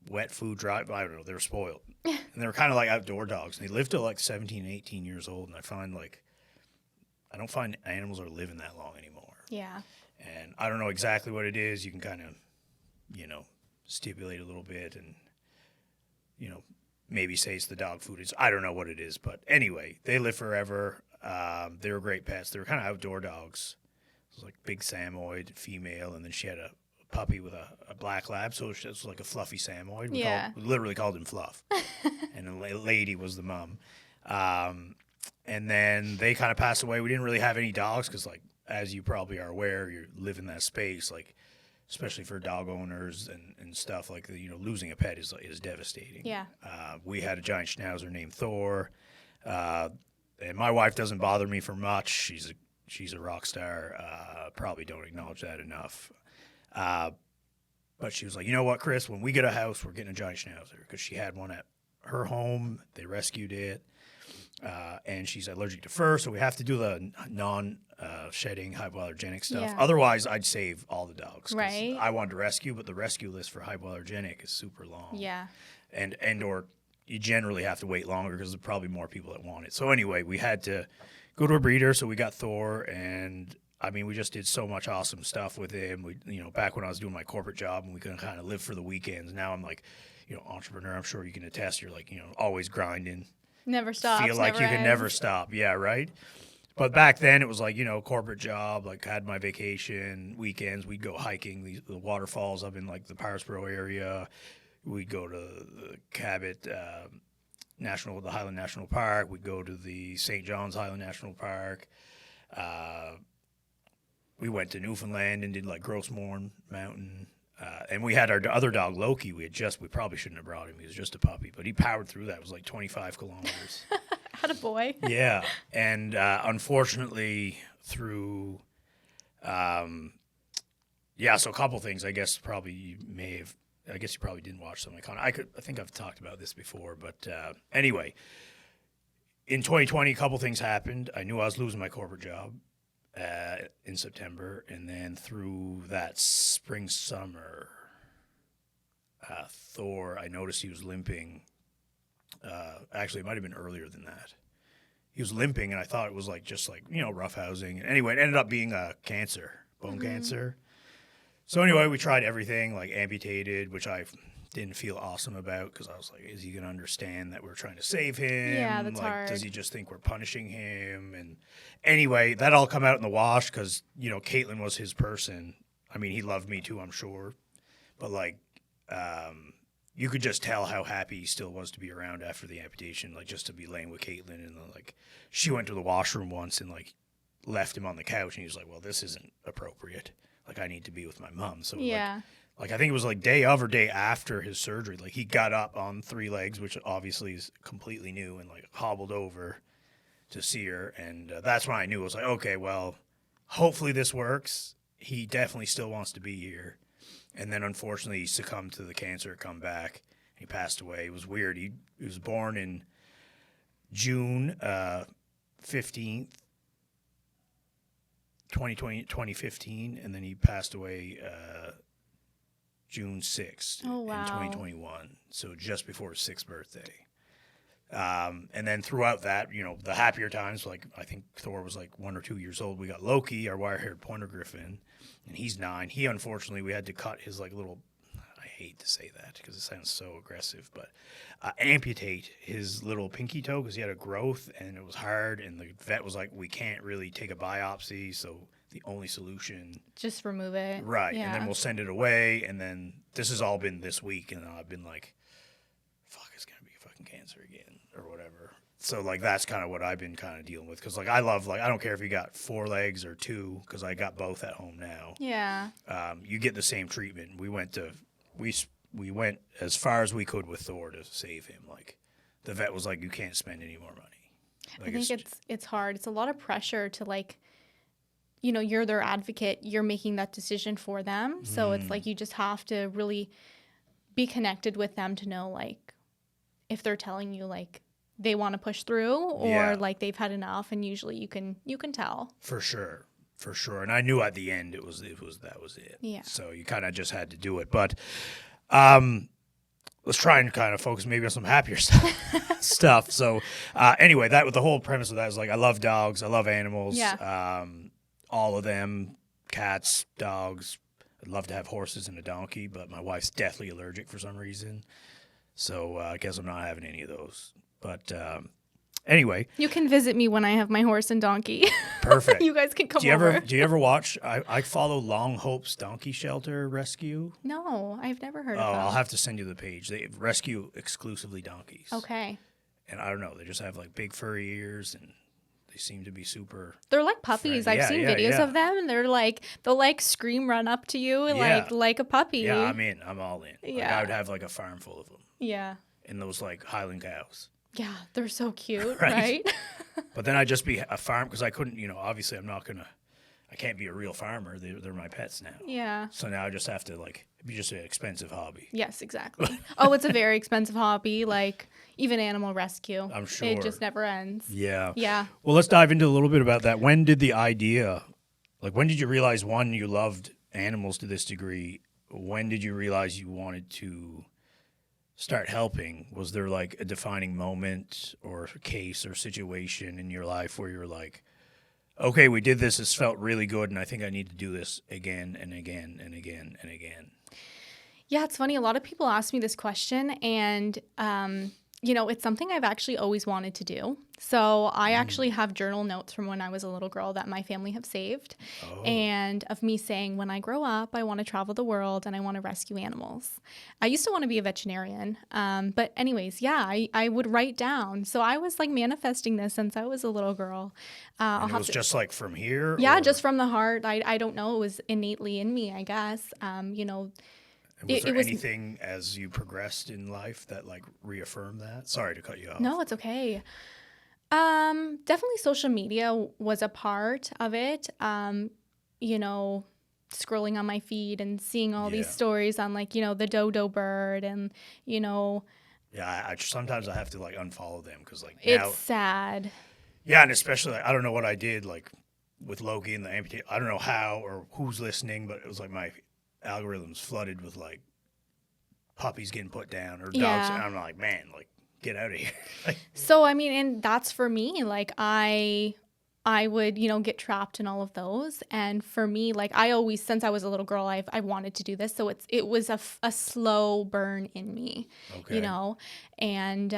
wet food, I don't know, they were spoiled. And they were kind of like outdoor dogs. And they lived till like 17, 18 years old. And I don't find animals are living that long anymore. Yeah. And I don't know exactly what it is. You can kind of, you know, stipulate a little bit and, you know, maybe say it's the dog food. I don't know what it is. But anyway, they live forever. They were great pets. They were kind of outdoor dogs. It was like big Samoyed female. And then she had a puppy with a black lab. So it was like a fluffy Samoyed. We literally called him Fluff. And the lady was the mom. And then they kind of passed away. We didn't really have any dogs because, like, as you probably are aware, you live in that space, like, especially for dog owners and stuff, like, you know, losing a pet is devastating. Yeah. We had a giant schnauzer named Thor, and my wife doesn't bother me for much. She's a rock star. Probably don't acknowledge that enough. But she was like, you know what, Chris, when we get a house, we're getting a giant schnauzer because she had one at her home. They rescued it. And she's allergic to fur, so we have to do the non-shedding hypoallergenic stuff. Yeah. Otherwise, I'd save all the dogs. 'Cause Right. I wanted to rescue, but the rescue list for hypoallergenic is super long. Yeah. And or you generally have to wait longer because there's probably more people that want it. So anyway, we had to go to a breeder, so we got Thor, and I mean, we just did so much awesome stuff with him. We, you know, back when I was doing my corporate job and we could kind of live for the weekends. Now I'm like, you know, entrepreneur. I'm sure you can attest. You're like, you know, always grinding. Never stops. Feel like you can never stop. Yeah, right. But back then it was like, you know, corporate job, like had my vacation, weekends, we'd go hiking, the waterfalls up in like the Parisboro area. We'd go to the Cabot the Highland National Park. We'd go to the St. John's Highland National Park. We went to Newfoundland and did like Grossmorn Mountain. And we had our other dog, Loki. We probably shouldn't have brought him. He was just a puppy, but he powered through that. It was like 25 kilometers. Attaboy. Yeah. And unfortunately, through, so a couple things. I guess you probably didn't watch some. I think I've talked about this before, but anyway, in 2020, a couple things happened. I knew I was losing my corporate job in September, and then through that spring, summer, Thor, I noticed he was limping. Actually, it might have been earlier than that. He was limping, and I thought it was just roughhousing. And anyway, it ended up being cancer, bone cancer. So anyway, we tried everything, like amputated, which I didn't feel awesome about because I was like, is he going to understand that we're trying to save him? Yeah, that's hard. Does he just think we're punishing him? And anyway, that all come out in the wash because, Caitlin was his person. I mean, he loved me too, I'm sure. But you could just tell how happy he still was to be around after the amputation, just to be laying with Caitlin. And she went to the washroom once and left him on the couch. And he was like, well, this isn't appropriate. I need to be with my mom. So like I think it was like day of or day after his surgery. Like he got up on 3 legs, which obviously is completely new, and like hobbled over to see her. And that's when I knew. I was like, okay, well, hopefully this works. He definitely still wants to be here. And then unfortunately he succumbed to the cancer, come back. He passed away. It was weird. He was born in June 15th, 2015, and then he passed away June 6th Oh, wow. in 2021, so just before his 6th birthday. And then throughout that, the happier times, like I think Thor was like 1 or 2 years old, we got Loki, our wire-haired pointer griffin, and he's 9. He, unfortunately, we had to cut his like little, I hate to say that because it sounds so aggressive, but amputate his little pinky toe because he had a growth and it was hard, and the vet was like, we can't really take a biopsy, so the only solution, Just remove it. right, Yeah. and then we'll send it away. And then this has all been this week, and I've been like, fuck, it's gonna be fucking cancer again or whatever. So like that's kind of what I've been kind of dealing with, because like I love, like I don't care if you got 4 legs or 2, because I got both at home now. Yeah. You get the same treatment. We went as far as we could with Thor to save him. Like the vet was like, you can't spend any more money. Like, I think it's hard. It's a lot of pressure to like, you're their advocate. You're making that decision for them. So it's like you just have to really be connected with them to know like if they're telling you like they want to push through or Yeah. like they've had enough. And usually you can tell. For sure. And I knew at the end that was it. Yeah. So you kind of just had to do it. But let's try and kind of focus maybe on some happier stuff. So anyway, the whole premise of that is like, I love dogs. I love animals. Yeah. All of them, cats, dogs. I'd love to have horses and a donkey, but my wife's deathly allergic for some reason. So I guess I'm not having any of those. But anyway. You can visit me when I have my horse and donkey. Perfect. You guys can come over. Do you ever watch? I follow Long Hope's Donkey Shelter Rescue. No, I've never heard Oh, of that. I'll have to send you the page. They rescue exclusively donkeys. Okay. And I don't know, they just have like big furry ears, and they seem to be super. They're like puppies. Friend. I've seen videos of them, and they'll like scream, run up to you, Yeah. like a puppy. Yeah, I'm in. I'm all in. Like, Yeah. I would have like a farm full of them, Yeah. and those like Highland cows. Yeah, they're so cute, Right. right? But then I'd just be a farm, because I couldn't, obviously I can't be a real farmer. They're my pets now. Yeah. So now I just have to it'd be just an expensive hobby. Yes, exactly. Oh, it's a very expensive hobby, like even animal rescue. I'm sure. It just never ends. Yeah. Yeah. Well, let's dive into a little bit about that. When did you realize, one, you loved animals to this degree? When did you realize you wanted to start helping? Was there like a defining moment or case or situation in your life where you're like, okay, we did this, it's felt really good, and I think I need to do this again and again and again and again? Yeah, it's funny. A lot of people ask me this question, and it's something I've actually always wanted to do. So I actually have journal notes from when I was a little girl that my family have saved, and of me saying, when I grow up, I want to travel the world and I want to rescue animals. I used to want to be a veterinarian, but anyways, yeah, I would write down. So I was like manifesting this since I was a little girl. And it was just like from here? Yeah, or? just from the heart. I don't know. It was innately in me, I guess. And was there anything as you progressed in life that like reaffirmed that? Sorry to cut you off. No, it's okay. Definitely social media was a part of it. Scrolling on my feed and seeing all these stories on like, the dodo bird and, Yeah, I sometimes I have to like unfollow them because like it's now, sad. Yeah, and especially like, I don't know what I did like with Loki and the amputee. I don't know how or who's listening, but it was like my algorithms flooded with like puppies getting put down or dogs, Yeah. and I'm like, man, like get out of here. So, I mean, and that's for me, like I would, get trapped in all of those. And for me, like I always, since I was a little girl, I wanted to do this. So it was a slow burn in me, Okay. and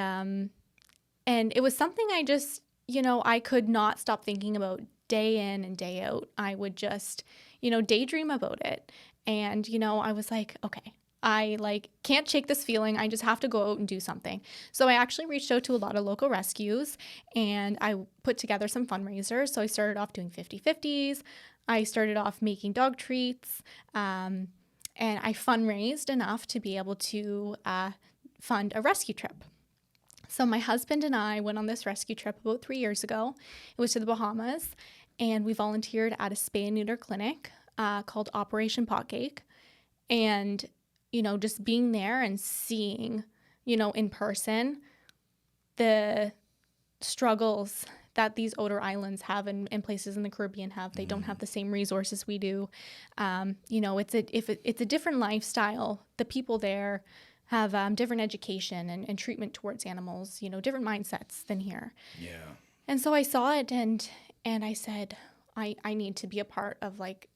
it was something I just, I could not stop thinking about day in and day out. I would just, daydream about it. And, I was like, okay, I like can't shake this feeling. I just have to go out and do something. So I actually reached out to a lot of local rescues and I put together some fundraisers. So I started off doing 50-50s. I started off making dog treats. and I fundraised enough to be able to fund a rescue trip. So my husband and I went on this rescue trip about 3 years ago. It was to the Bahamas, and we volunteered at a spay and neuter clinic called Operation Potcake. And, just being there and seeing, in person, the struggles that these outer islands have and places in the Caribbean have. They don't have the same resources we do. It's a different lifestyle. The people there have different education and treatment towards animals, different mindsets than here. Yeah. And so I saw it and I said, I need to be a part of like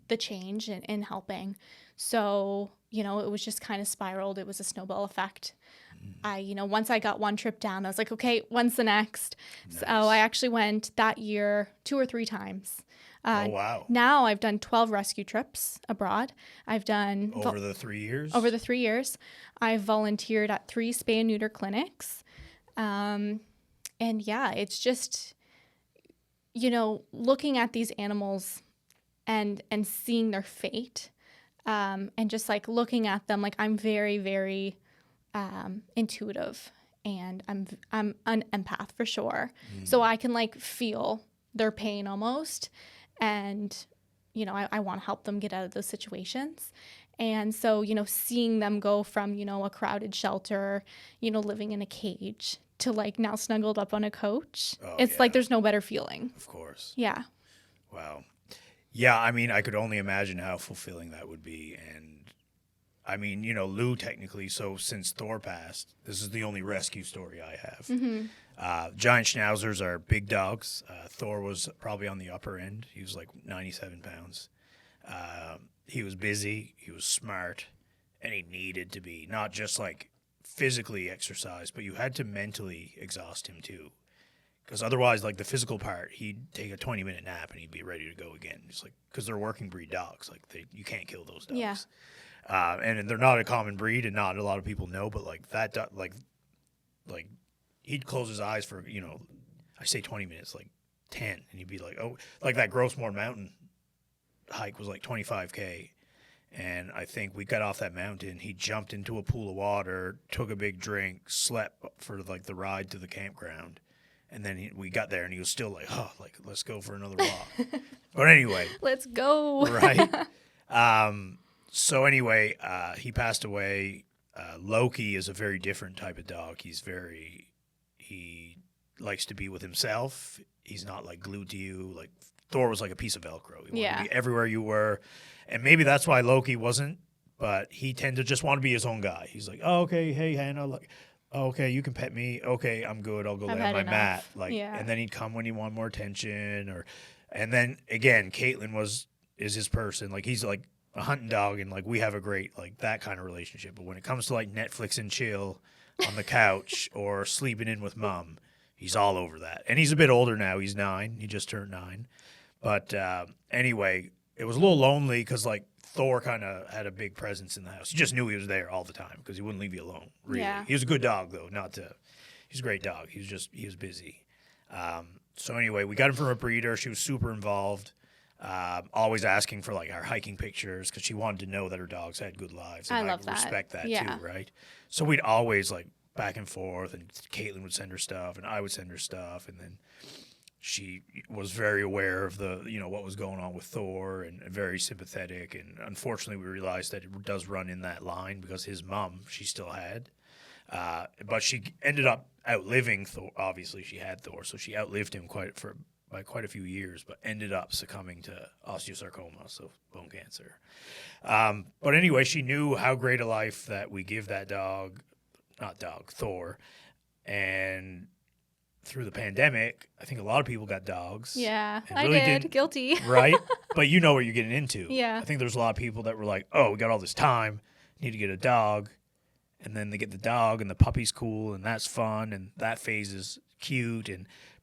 the change and helping. So, it was just kind of spiraled. It was a snowball effect. Once I got one trip down, I was like, okay, when's the next? Nice. So I actually went that year 2 or 3 times. Oh, wow. Now I've done 12 rescue trips abroad. I've done... Over the 3 years? Over the 3 years. I've volunteered at 3 spay and neuter clinics. And yeah, it's just, looking at these animals and seeing their fate, and just like looking at them, like I'm very, very intuitive, and I'm an empath for sure. So I can like feel their pain almost. And, I want to help them get out of those situations. And so, seeing them go from, a crowded shelter, living in a cage to like now snuggled up on a couch. It's like there's no better feeling. Of course. Yeah. Wow. Yeah, I mean, I could only imagine how fulfilling that would be. And I mean, Lou technically, so since Thor passed, this is the only rescue story I have. Giant schnauzers are big dogs. Thor was probably on the upper end. He was like 97 pounds. He was busy, he was smart, and he needed to be not just like physically exercised, but you had to mentally exhaust him too. Because otherwise, like the physical part, he'd take a 20-minute nap and he'd be ready to go again. It's like, because they're working breed dogs, like you can't kill those dogs. Yeah. And they're not a common breed, and not a lot of people know. But like that, like he'd close his eyes for I say 20 minutes, like 10, and he'd be like, oh, like that Grossmore Mountain hike was like 25K. And I think we got off that mountain. He jumped into a pool of water, took a big drink, slept for like the ride to the campground. And then we got there and he was still like, oh, like, let's go for another walk. But anyway. Let's go. Right. So anyway, he passed away. Loki is a very different type of dog. He likes to be with himself. He's not like glued to you. Like Thor was like a piece of Velcro. He wanted to be everywhere you were. And maybe that's why Loki wasn't, but he tended to just want to be his own guy. He's like, oh, okay, hey, Hannah, like, oh, okay, you can pet me. Okay, I'm good. I'll go lay on my mat. Like, and then he'd come when he wanted more attention. And then again, Caitlin is his person. Like he's like a hunting dog, and like we have a great like that kind of relationship. But when it comes to like Netflix and chill on the couch or sleeping in with mom, he's all over that. And he's a bit older now. He's 9. He just turned 9. But anyway, it was a little lonely because like Thor kind of had a big presence in the house. You just knew he was there all the time because he wouldn't leave you alone. Really, he was a good dog though. He's a great dog. He was busy. So anyway, we got him from a breeder. She was super involved, always asking for like our hiking pictures because she wanted to know that her dogs had good lives. And I love that. Respect that too, right? So we'd always like back and forth, and Caitlin would send her stuff, and I would send her stuff, and then she was very aware of the, what was going on with Thor and very sympathetic. And unfortunately, we realized that it does run in that line because his mom, she still had. But she ended up outliving Thor. Obviously, she had Thor, so she outlived him by quite a few years, but ended up succumbing to osteosarcoma, so bone cancer. But anyway, she knew how great a life that we give that Thor. And through the pandemic, I think a lot of people got dogs. Yeah, really I did. Guilty. Right? But you know what you're getting into. Yeah. I think there's a lot of people that were like, oh, we got all this time, need to get a dog. And then they get the dog, and the puppy's cool, and that's fun, and that phase is cute.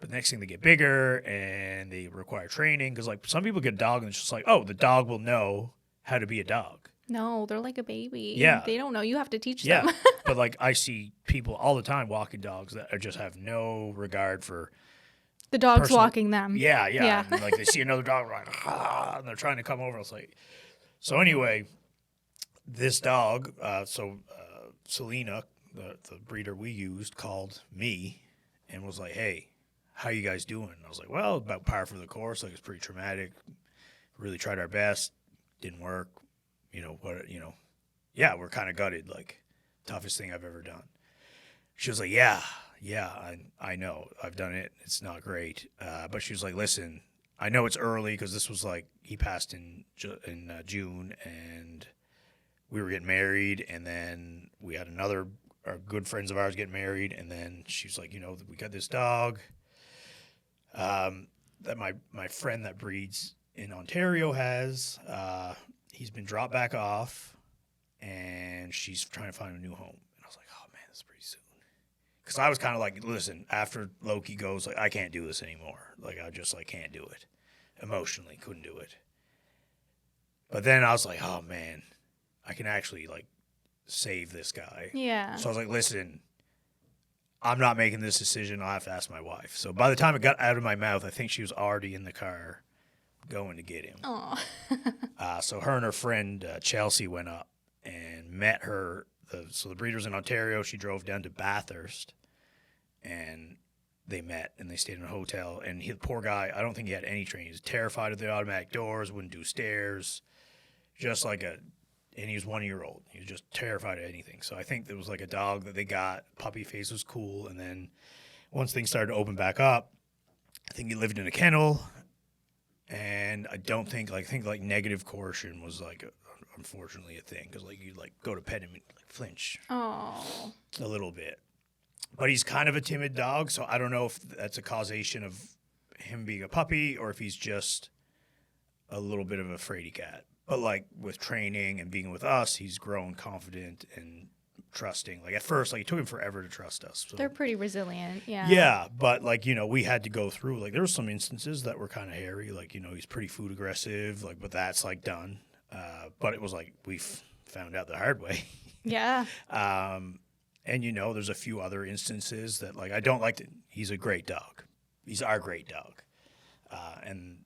But the next thing, they get bigger, and they require training. Because like some people get a dog, and it's just like, oh, the dog will know how to be a dog. No, they're like a baby. Yeah. They don't know. You have to teach them. Yeah. But like I see people all the time walking dogs that just have no regard for the dog's walking them. Yeah. And like they see another dog, like, and they're trying to come over. It's like, so anyway, this dog, Selena, the breeder we used, called me and was like, "Hey, how you guys doing?" And I was like, "Well, about par for the course. Like, it's pretty traumatic. Really tried our best. Didn't work. Yeah, we're kind of gutted. Like, toughest thing I've ever done." She was like, "Yeah, I know. I've done it. It's not great." But she was like, "Listen, I know it's early because this was like he passed in June, and we were getting married, and then we had our good friends of ours get married, and then she was like, we got this dog that my friend that breeds in Ontario has. He's been dropped back off, and she's trying to find a new home." And I was like, "Oh man, that's pretty soon." Because I was kind of like, "Listen, after Loki goes, like, I can't do this anymore. Like, I just like can't do it emotionally, couldn't do it." But then I was like, "Oh man, I can actually like save this guy." Yeah. So I was like, "Listen, I'm not making this decision. I'll have to ask my wife." So by the time it got out of my mouth, I think she was already in the car going to get him. Oh. So her and her friend Chelsea went up and met her. So the breeder's in Ontario. She drove down to Bathurst, and they met, and they stayed in a hotel. And the poor guy, I don't think he had any training. He was terrified of the automatic doors, wouldn't do stairs, and he was 1 year old. He was just terrified of anything. So I think there was like a dog that they got. Puppy face was cool. And then once things started to open back up, I think he lived in a kennel. And I think negative coercion was like unfortunately a thing, because like you like go to pet him and like flinch Oh. a little bit. But he's kind of a timid dog, so I don't know if that's a causation of him being a puppy or if he's just a little bit of a fraidy cat. But like with training and being with us, he's grown confident and trusting. Like at first, like it took him forever to trust us. So. They're pretty resilient. Yeah. Yeah, but like, we had to go through, like there were some instances that were kind of hairy. Like, he's pretty food aggressive, like, but that's like done. But it was like, we found out the hard way. Yeah. And there's a few other instances that like, I don't like to, he's a great dog. He's our great dog. And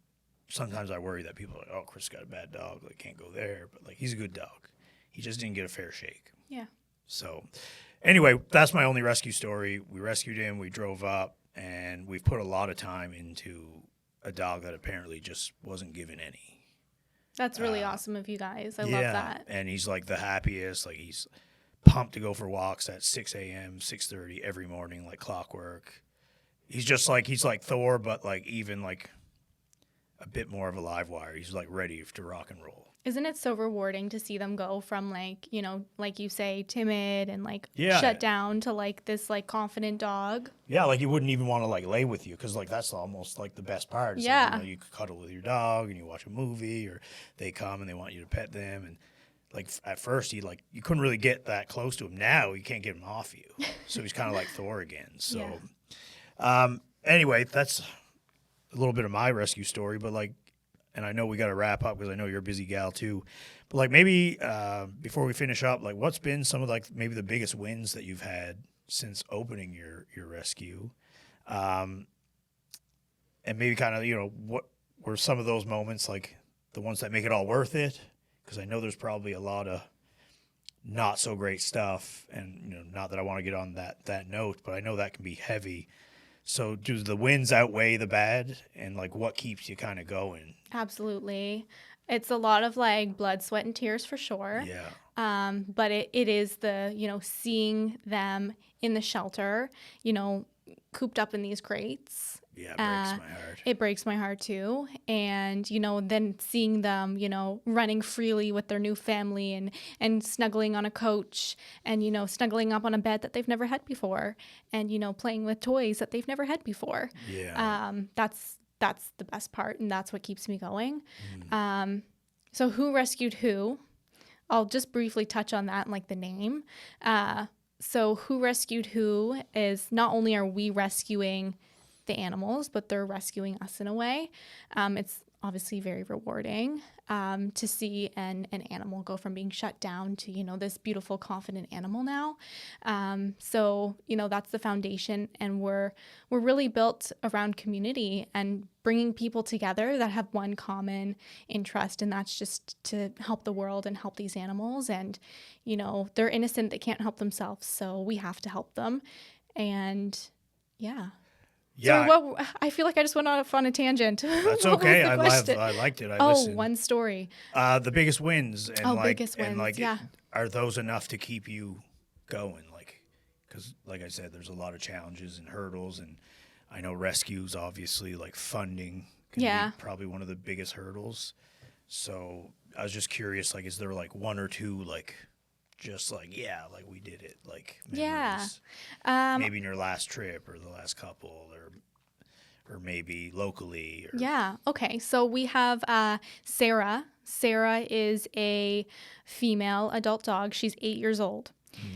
sometimes I worry that people are like, "Oh, Chris got a bad dog. Like, can't go there." But like, he's a good dog. He just didn't get a fair shake. Yeah. So anyway, that's my only rescue story. We rescued him. We drove up, and we've put a lot of time into a dog that apparently just wasn't given any. That's really awesome of you guys. I love that. And he's like the happiest. Like, he's pumped to go for walks at 6 a.m., 6:30 every morning, like clockwork. He's like Thor, but like even like a bit more of a live wire. He's like ready to rock and roll. Isn't it so rewarding to see them go from like, like you say, timid and like Yeah. shut down to like this like confident dog? Yeah, like you wouldn't even want to like lay with you, because like that's almost like the best part. It's Yeah. like, you could cuddle with your dog and you watch a movie, or they come and they want you to pet them. And like at first you couldn't really get that close to him. Now you can't get him off you. So he's kind of like Thor again. So anyway, that's a little bit of my rescue story, but like, and I know we got to wrap up because I know you're a busy gal too, but like maybe before we finish up, like what's been some of like maybe the biggest wins that you've had since opening your rescue, and maybe kind of, what were some of those moments, like the ones that make it all worth it? Because I know there's probably a lot of not so great stuff, and not that I want to get on that note, but I know that can be heavy. So do the wins outweigh the bad, and like what keeps you kind of going? Absolutely. It's a lot of like blood, sweat, and tears for sure. Yeah. But it is the, seeing them in the shelter, cooped up in these crates. Yeah, it breaks my heart. It breaks my heart too. And, then seeing them, running freely with their new family and snuggling on a couch and, snuggling up on a bed that they've never had before and, playing with toys that they've never had before. Yeah. That's the best part, and that's what keeps me going. So who rescued who? I'll just briefly touch on that and like the name. So who rescued who is not only are we rescuing the animals, but they're rescuing us in a way. It's obviously very rewarding to see an animal go from being shut down to, this beautiful, confident animal now. So, that's the foundation. And we're really built around community and bringing people together that have one common interest. And that's just to help the world and help these animals. And, they're innocent. They can't help themselves. So we have to help them. And yeah. Yeah. So I feel like I just went off on a tangent. That's What was okay. the I question? liked it. I Oh, listened. one story. The biggest wins and Biggest wins, yeah. are those enough to keep you going? Because like I said, there's a lot of challenges and hurdles, and I know rescues, obviously, like funding can Yeah. be probably one of the biggest hurdles. So I was just curious, like, is there like one or two, like, just like, yeah, like we did it, like memories? Yeah. Maybe in your last trip or the last couple, or maybe locally. Or, Yeah. Okay. So we have Sarah. Sarah is a female adult dog. She's 8 years old.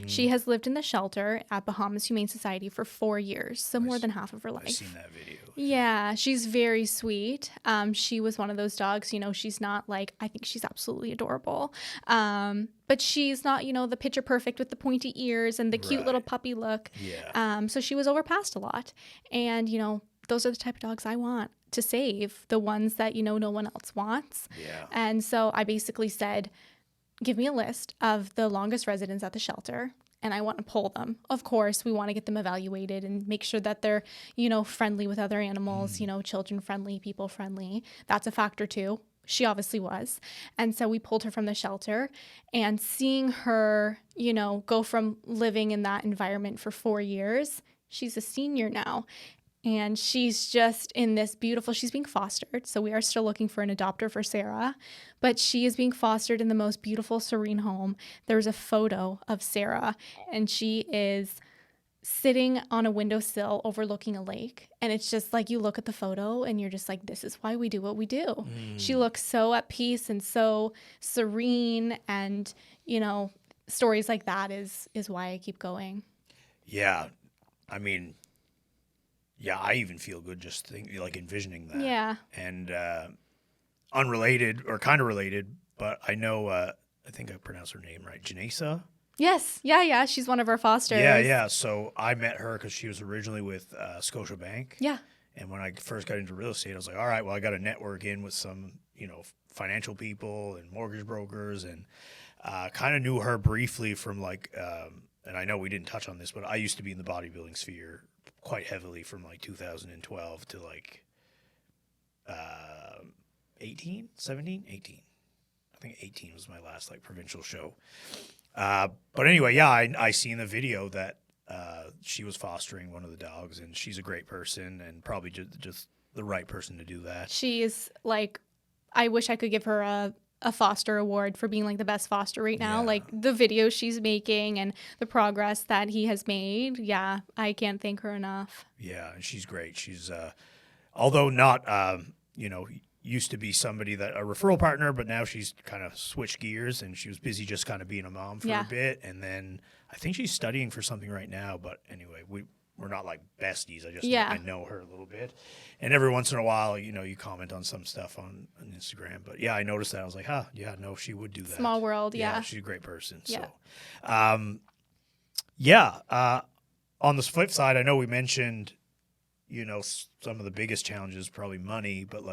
She has lived in the shelter at Bahamas Humane Society for 4 years, so more than half of her life. I've seen that video. Yeah, she's very sweet. She was one of those dogs, she's not like, I think she's absolutely adorable. But she's not, the picture perfect with the pointy ears and the cute little puppy look. Yeah. So she was overpassed a lot. And, those are the type of dogs I want to save, the ones that, no one else wants. Yeah. And so I basically said, give me a list of the longest residents at the shelter, and I want to poll them. Of course, we want to get them evaluated and make sure that they're, friendly with other animals, children friendly, people friendly. That's a factor too. She obviously was. And so we pulled her from the shelter, and seeing her, go from living in that environment for 4 years, she's a senior now. And she's just in this beautiful, she's being fostered. So we are still looking for an adopter for Sarah, but she is being fostered in the most beautiful, serene home. There's a photo of Sarah, and she is sitting on a windowsill overlooking a lake. And it's just like, you look at the photo and you're just like, this is why we do what we do. She looks so at peace and so serene. And, stories like that is why I keep going. Yeah. I mean, yeah, I even feel good just envisioning that. Yeah. And unrelated or kind of related, but I know, I think I pronounced her name right, Janessa. Yes. Yeah. She's one of our fosters. Yeah. So I met her because she was originally with Scotiabank. Yeah. And when I first got into real estate, I was like, all right, well, I got to network in with some, financial people and mortgage brokers, and kind of knew her briefly from and I know we didn't touch on this, but I used to be in the bodybuilding sphere quite heavily from 2012 to 18. I think 18 was my last provincial show. But anyway, yeah, I seen the video that she was fostering one of the dogs, and she's a great person and probably just the right person to do that. She's I wish I could give her a foster award for being the best foster right now. Yeah. The videos she's making and the progress that he has made. Yeah, I can't thank her enough. Yeah, and she's great. She's although not used to be somebody that a referral partner, but now she's kind of switched gears, and she was busy just kind of being a mom for a bit, and then I think she's studying for something right now. But anyway, we're not besties. I know her a little bit, and every once in a while, you comment on some stuff on Instagram. But yeah, I noticed that. I was like, she would do that. Small world, yeah. She's a great person. Yeah. So, on the flip side, I know we mentioned, some of the biggest challenges, probably money, but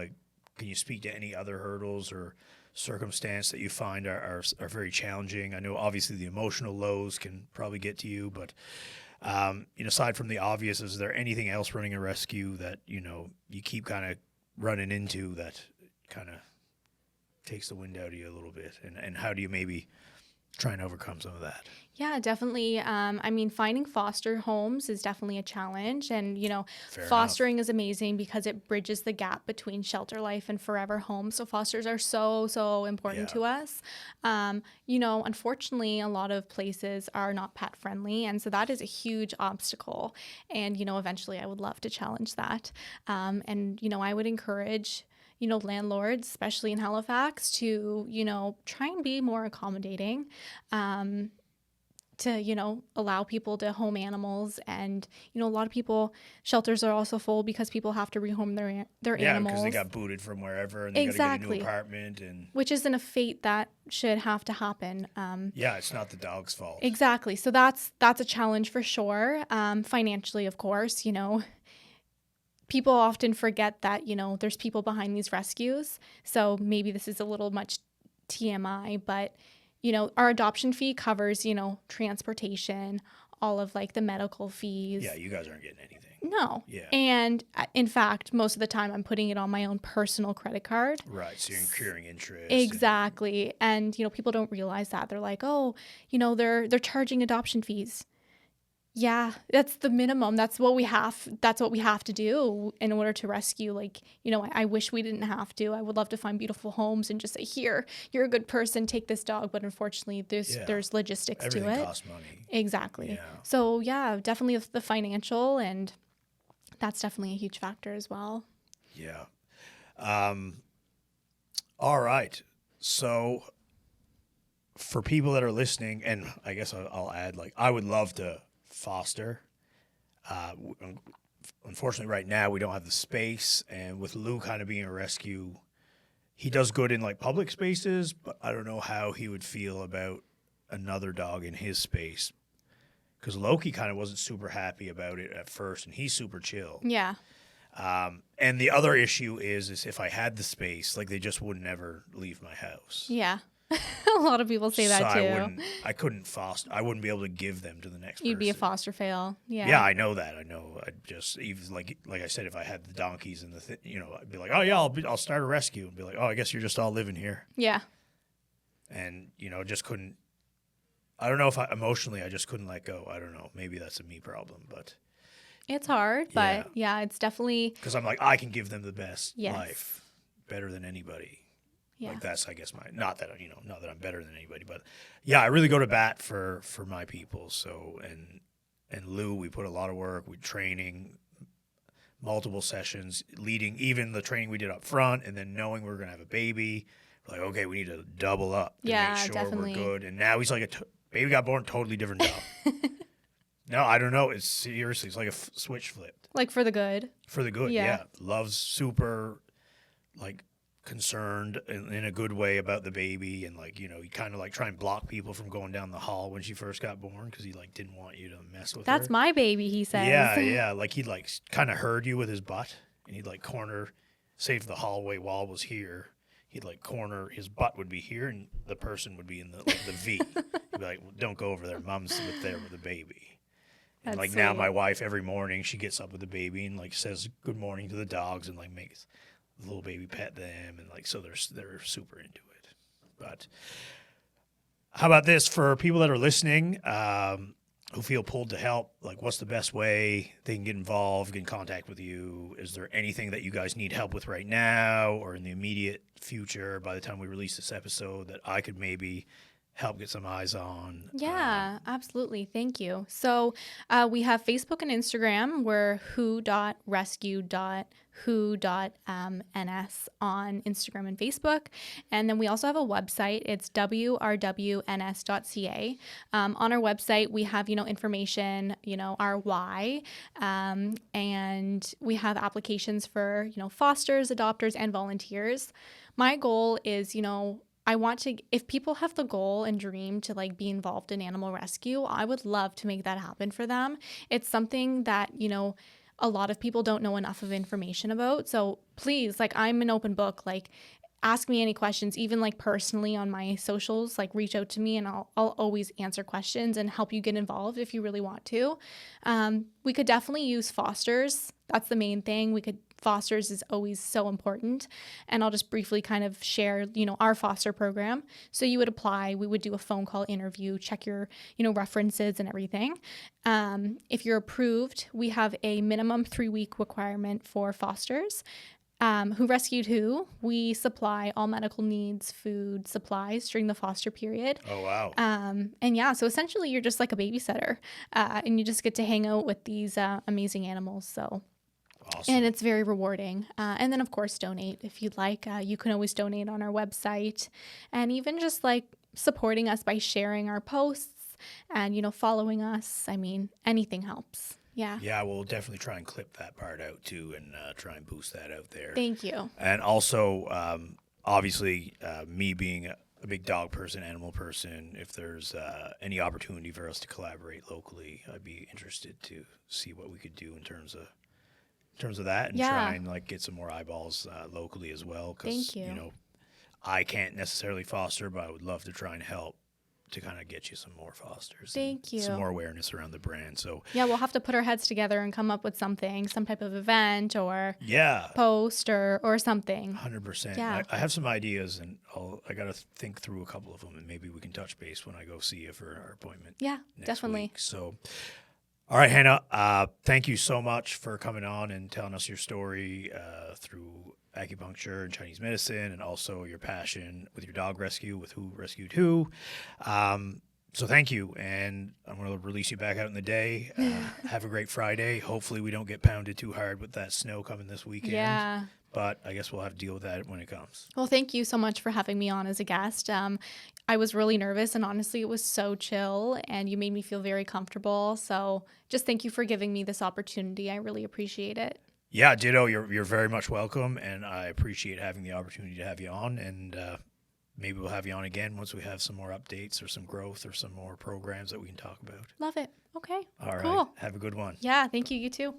can you speak to any other hurdles or circumstance that you find are very challenging? I know obviously the emotional lows can probably get to you, but aside from the obvious, is there anything else running a rescue that you keep kind of running into that kind of takes the wind out of you a little bit, and how do you maybe try and overcome some of that? Yeah, definitely. Finding foster homes is definitely a challenge. And, Fair fostering is amazing because it bridges the gap between shelter life and forever home. So fosters are so, so important to us. Unfortunately, a lot of places are not pet friendly. And so that is a huge obstacle. And, eventually I would love to challenge that. I would encourage landlords, especially in Halifax, to, try and be more accommodating. to, allow people to home animals. And, a lot of shelters are also full because people have to rehome their Yeah, animals. because they got booted from wherever and they got to get a new apartment. Which isn't a fate that should have to happen. Yeah, it's not the dog's fault. Exactly. So that's a challenge for sure. Financially, of course, people often forget that, there's people behind these rescues. So maybe this is a little much TMI, but our adoption fee covers, transportation, all of like the medical fees. Yeah, you guys aren't getting anything. No. Yeah. And in fact, most of the time I'm putting it on my own personal credit card. Right. So you're incurring interest. Exactly. And people don't realize that. They're like, oh, they're charging adoption fees. Yeah, that's the minimum. That's what we have to do in order to rescue. Like, I wish we didn't have to. I would love to find beautiful homes and just say, here, you're a good person, take this dog. But unfortunately, there's logistics to it. Everything costs money. Exactly. Yeah. So yeah, definitely the financial, and that's definitely a huge factor as well. Yeah. All right. So for people that are listening, and I guess I'll add, like, I would love to foster. Unfortunately, right now we don't have the space, and with Lou kind of being a rescue, he does good in like public spaces, but I don't know how he would feel about another dog in his space, because Loki kind of wasn't super happy about it at first, and he's super chill. Yeah. And the other issue is if I had the space, like, they just would never leave my house. Yeah. A lot of people say that too. I couldn't foster. I wouldn't be able to give them to the next person. You'd be a foster fail. Yeah. Yeah, I know that. I know. I just, even like I said, if I had the donkeys and I'd be like, oh yeah, I'll start a rescue, and be like, oh, I guess you're just all living here. Yeah. And just couldn't. I don't know if emotionally I just couldn't let go. I don't know. Maybe that's a me problem, but it's hard. But yeah, it's definitely, because I'm like, I can give them the best Yes. life, better than anybody. yeah. Like, that's, I guess, not that I'm better than anybody, but yeah, I really go to bat for my people. So, and Lou, we put a lot of work, we training, multiple sessions, leading, even the training we did up front, and then knowing we were going to have a baby, like, okay, we need to double up to make sure definitely. we're good. And now he's like baby got born, totally different dog. No, I don't know. It's seriously, it's like a switch flipped. Like for the good. For the good, yeah. Loves, super, like, concerned in a good way about the baby, and like, he kind of like try and block people from going down the hall when she first got born, because he like didn't want you to mess with her. That's my baby, he says. Yeah, like he'd like kind of herd you with his butt, and he'd like corner, say if the hallway wall was here, he'd like corner, his butt would be here and the person would be in the V. He'd be like, well, don't go over there, mom's there with the baby. And That's like sweet. Now my wife, every morning she gets up with the baby and like says good morning to the dogs and like makes the little baby pet them, and like, so they're super into it. But how about this for people that are listening, who feel pulled to help? Like, what's the best way they can get involved, get in contact with you? Is there anything that you guys need help with right now or in the immediate future by the time we release this episode that I could maybe help get some eyes on? Yeah, absolutely. Thank you. So we have Facebook and Instagram. We're who.rescue.who.ns on Instagram and Facebook. And then we also have a website. It's wrwns.ca. On our website, we have, information, our why. And we have applications for, fosters, adopters, and volunteers. My goal is, I want to, if people have the goal and dream to like be involved in animal rescue, I would love to make that happen for them. It's something that, a lot of people don't know enough of information about. So please, like, I'm an open book, like, ask me any questions, even like personally on my socials, like reach out to me and I'll always answer questions and help you get involved if you really want to. We could definitely use fosters. That's the main thing. Fosters is always so important. And I'll just briefly kind of share, our foster program. So you would apply, we would do a phone call interview, check your, references and everything. If you're approved, we have a minimum 3-week requirement for fosters. Who Rescued Who, we supply all medical needs, food, supplies during the foster period. Oh, wow. And yeah, so essentially you're just like a babysitter, and you just get to hang out with these amazing animals. So awesome. And it's very rewarding. And then, of course, donate if you'd like. You can always donate on our website, and even just like supporting us by sharing our posts. and, following us. I mean, anything helps. Yeah. Yeah, we'll definitely try and clip that part out too, and try and boost that out there. Thank you. And also, obviously, me being a big dog person, animal person, if there's any opportunity for us to collaborate locally, I'd be interested to see what we could do in terms of that, and Yeah. try and like get some more eyeballs locally as well. Because Thank you. I can't necessarily foster, but I would love to try and help to kind of get you some more fosters. Thank and some you. more awareness around the brand. So Yeah, we'll have to put our heads together and come up with something, some type of event or yeah, post or something. 100%. Yeah. I have some ideas, and I got to think through a couple of them, and maybe we can touch base when I go see you for our appointment. Yeah, Next definitely. week. So, all right, Hannah, thank you so much for coming on and telling us your story through acupuncture and Chinese medicine, and also your passion with your dog rescue, with Who Rescued Who. So thank you, and I'm going to release you back out in the day. Have a great Friday. Hopefully we don't get pounded too hard with that snow coming this weekend. Yeah. But I guess we'll have to deal with that when it comes. Well, thank you so much for having me on as a guest. I was really nervous, and honestly, it was so chill, and you made me feel very comfortable. So just thank you for giving me this opportunity. I really appreciate it. Yeah, ditto. You're very much welcome, and I appreciate having the opportunity to have you on. And maybe we'll have you on again once we have some more updates or some growth or some more programs that we can talk about. Love it. Okay. All right. Cool. Have a good one. Yeah, thank you. You too.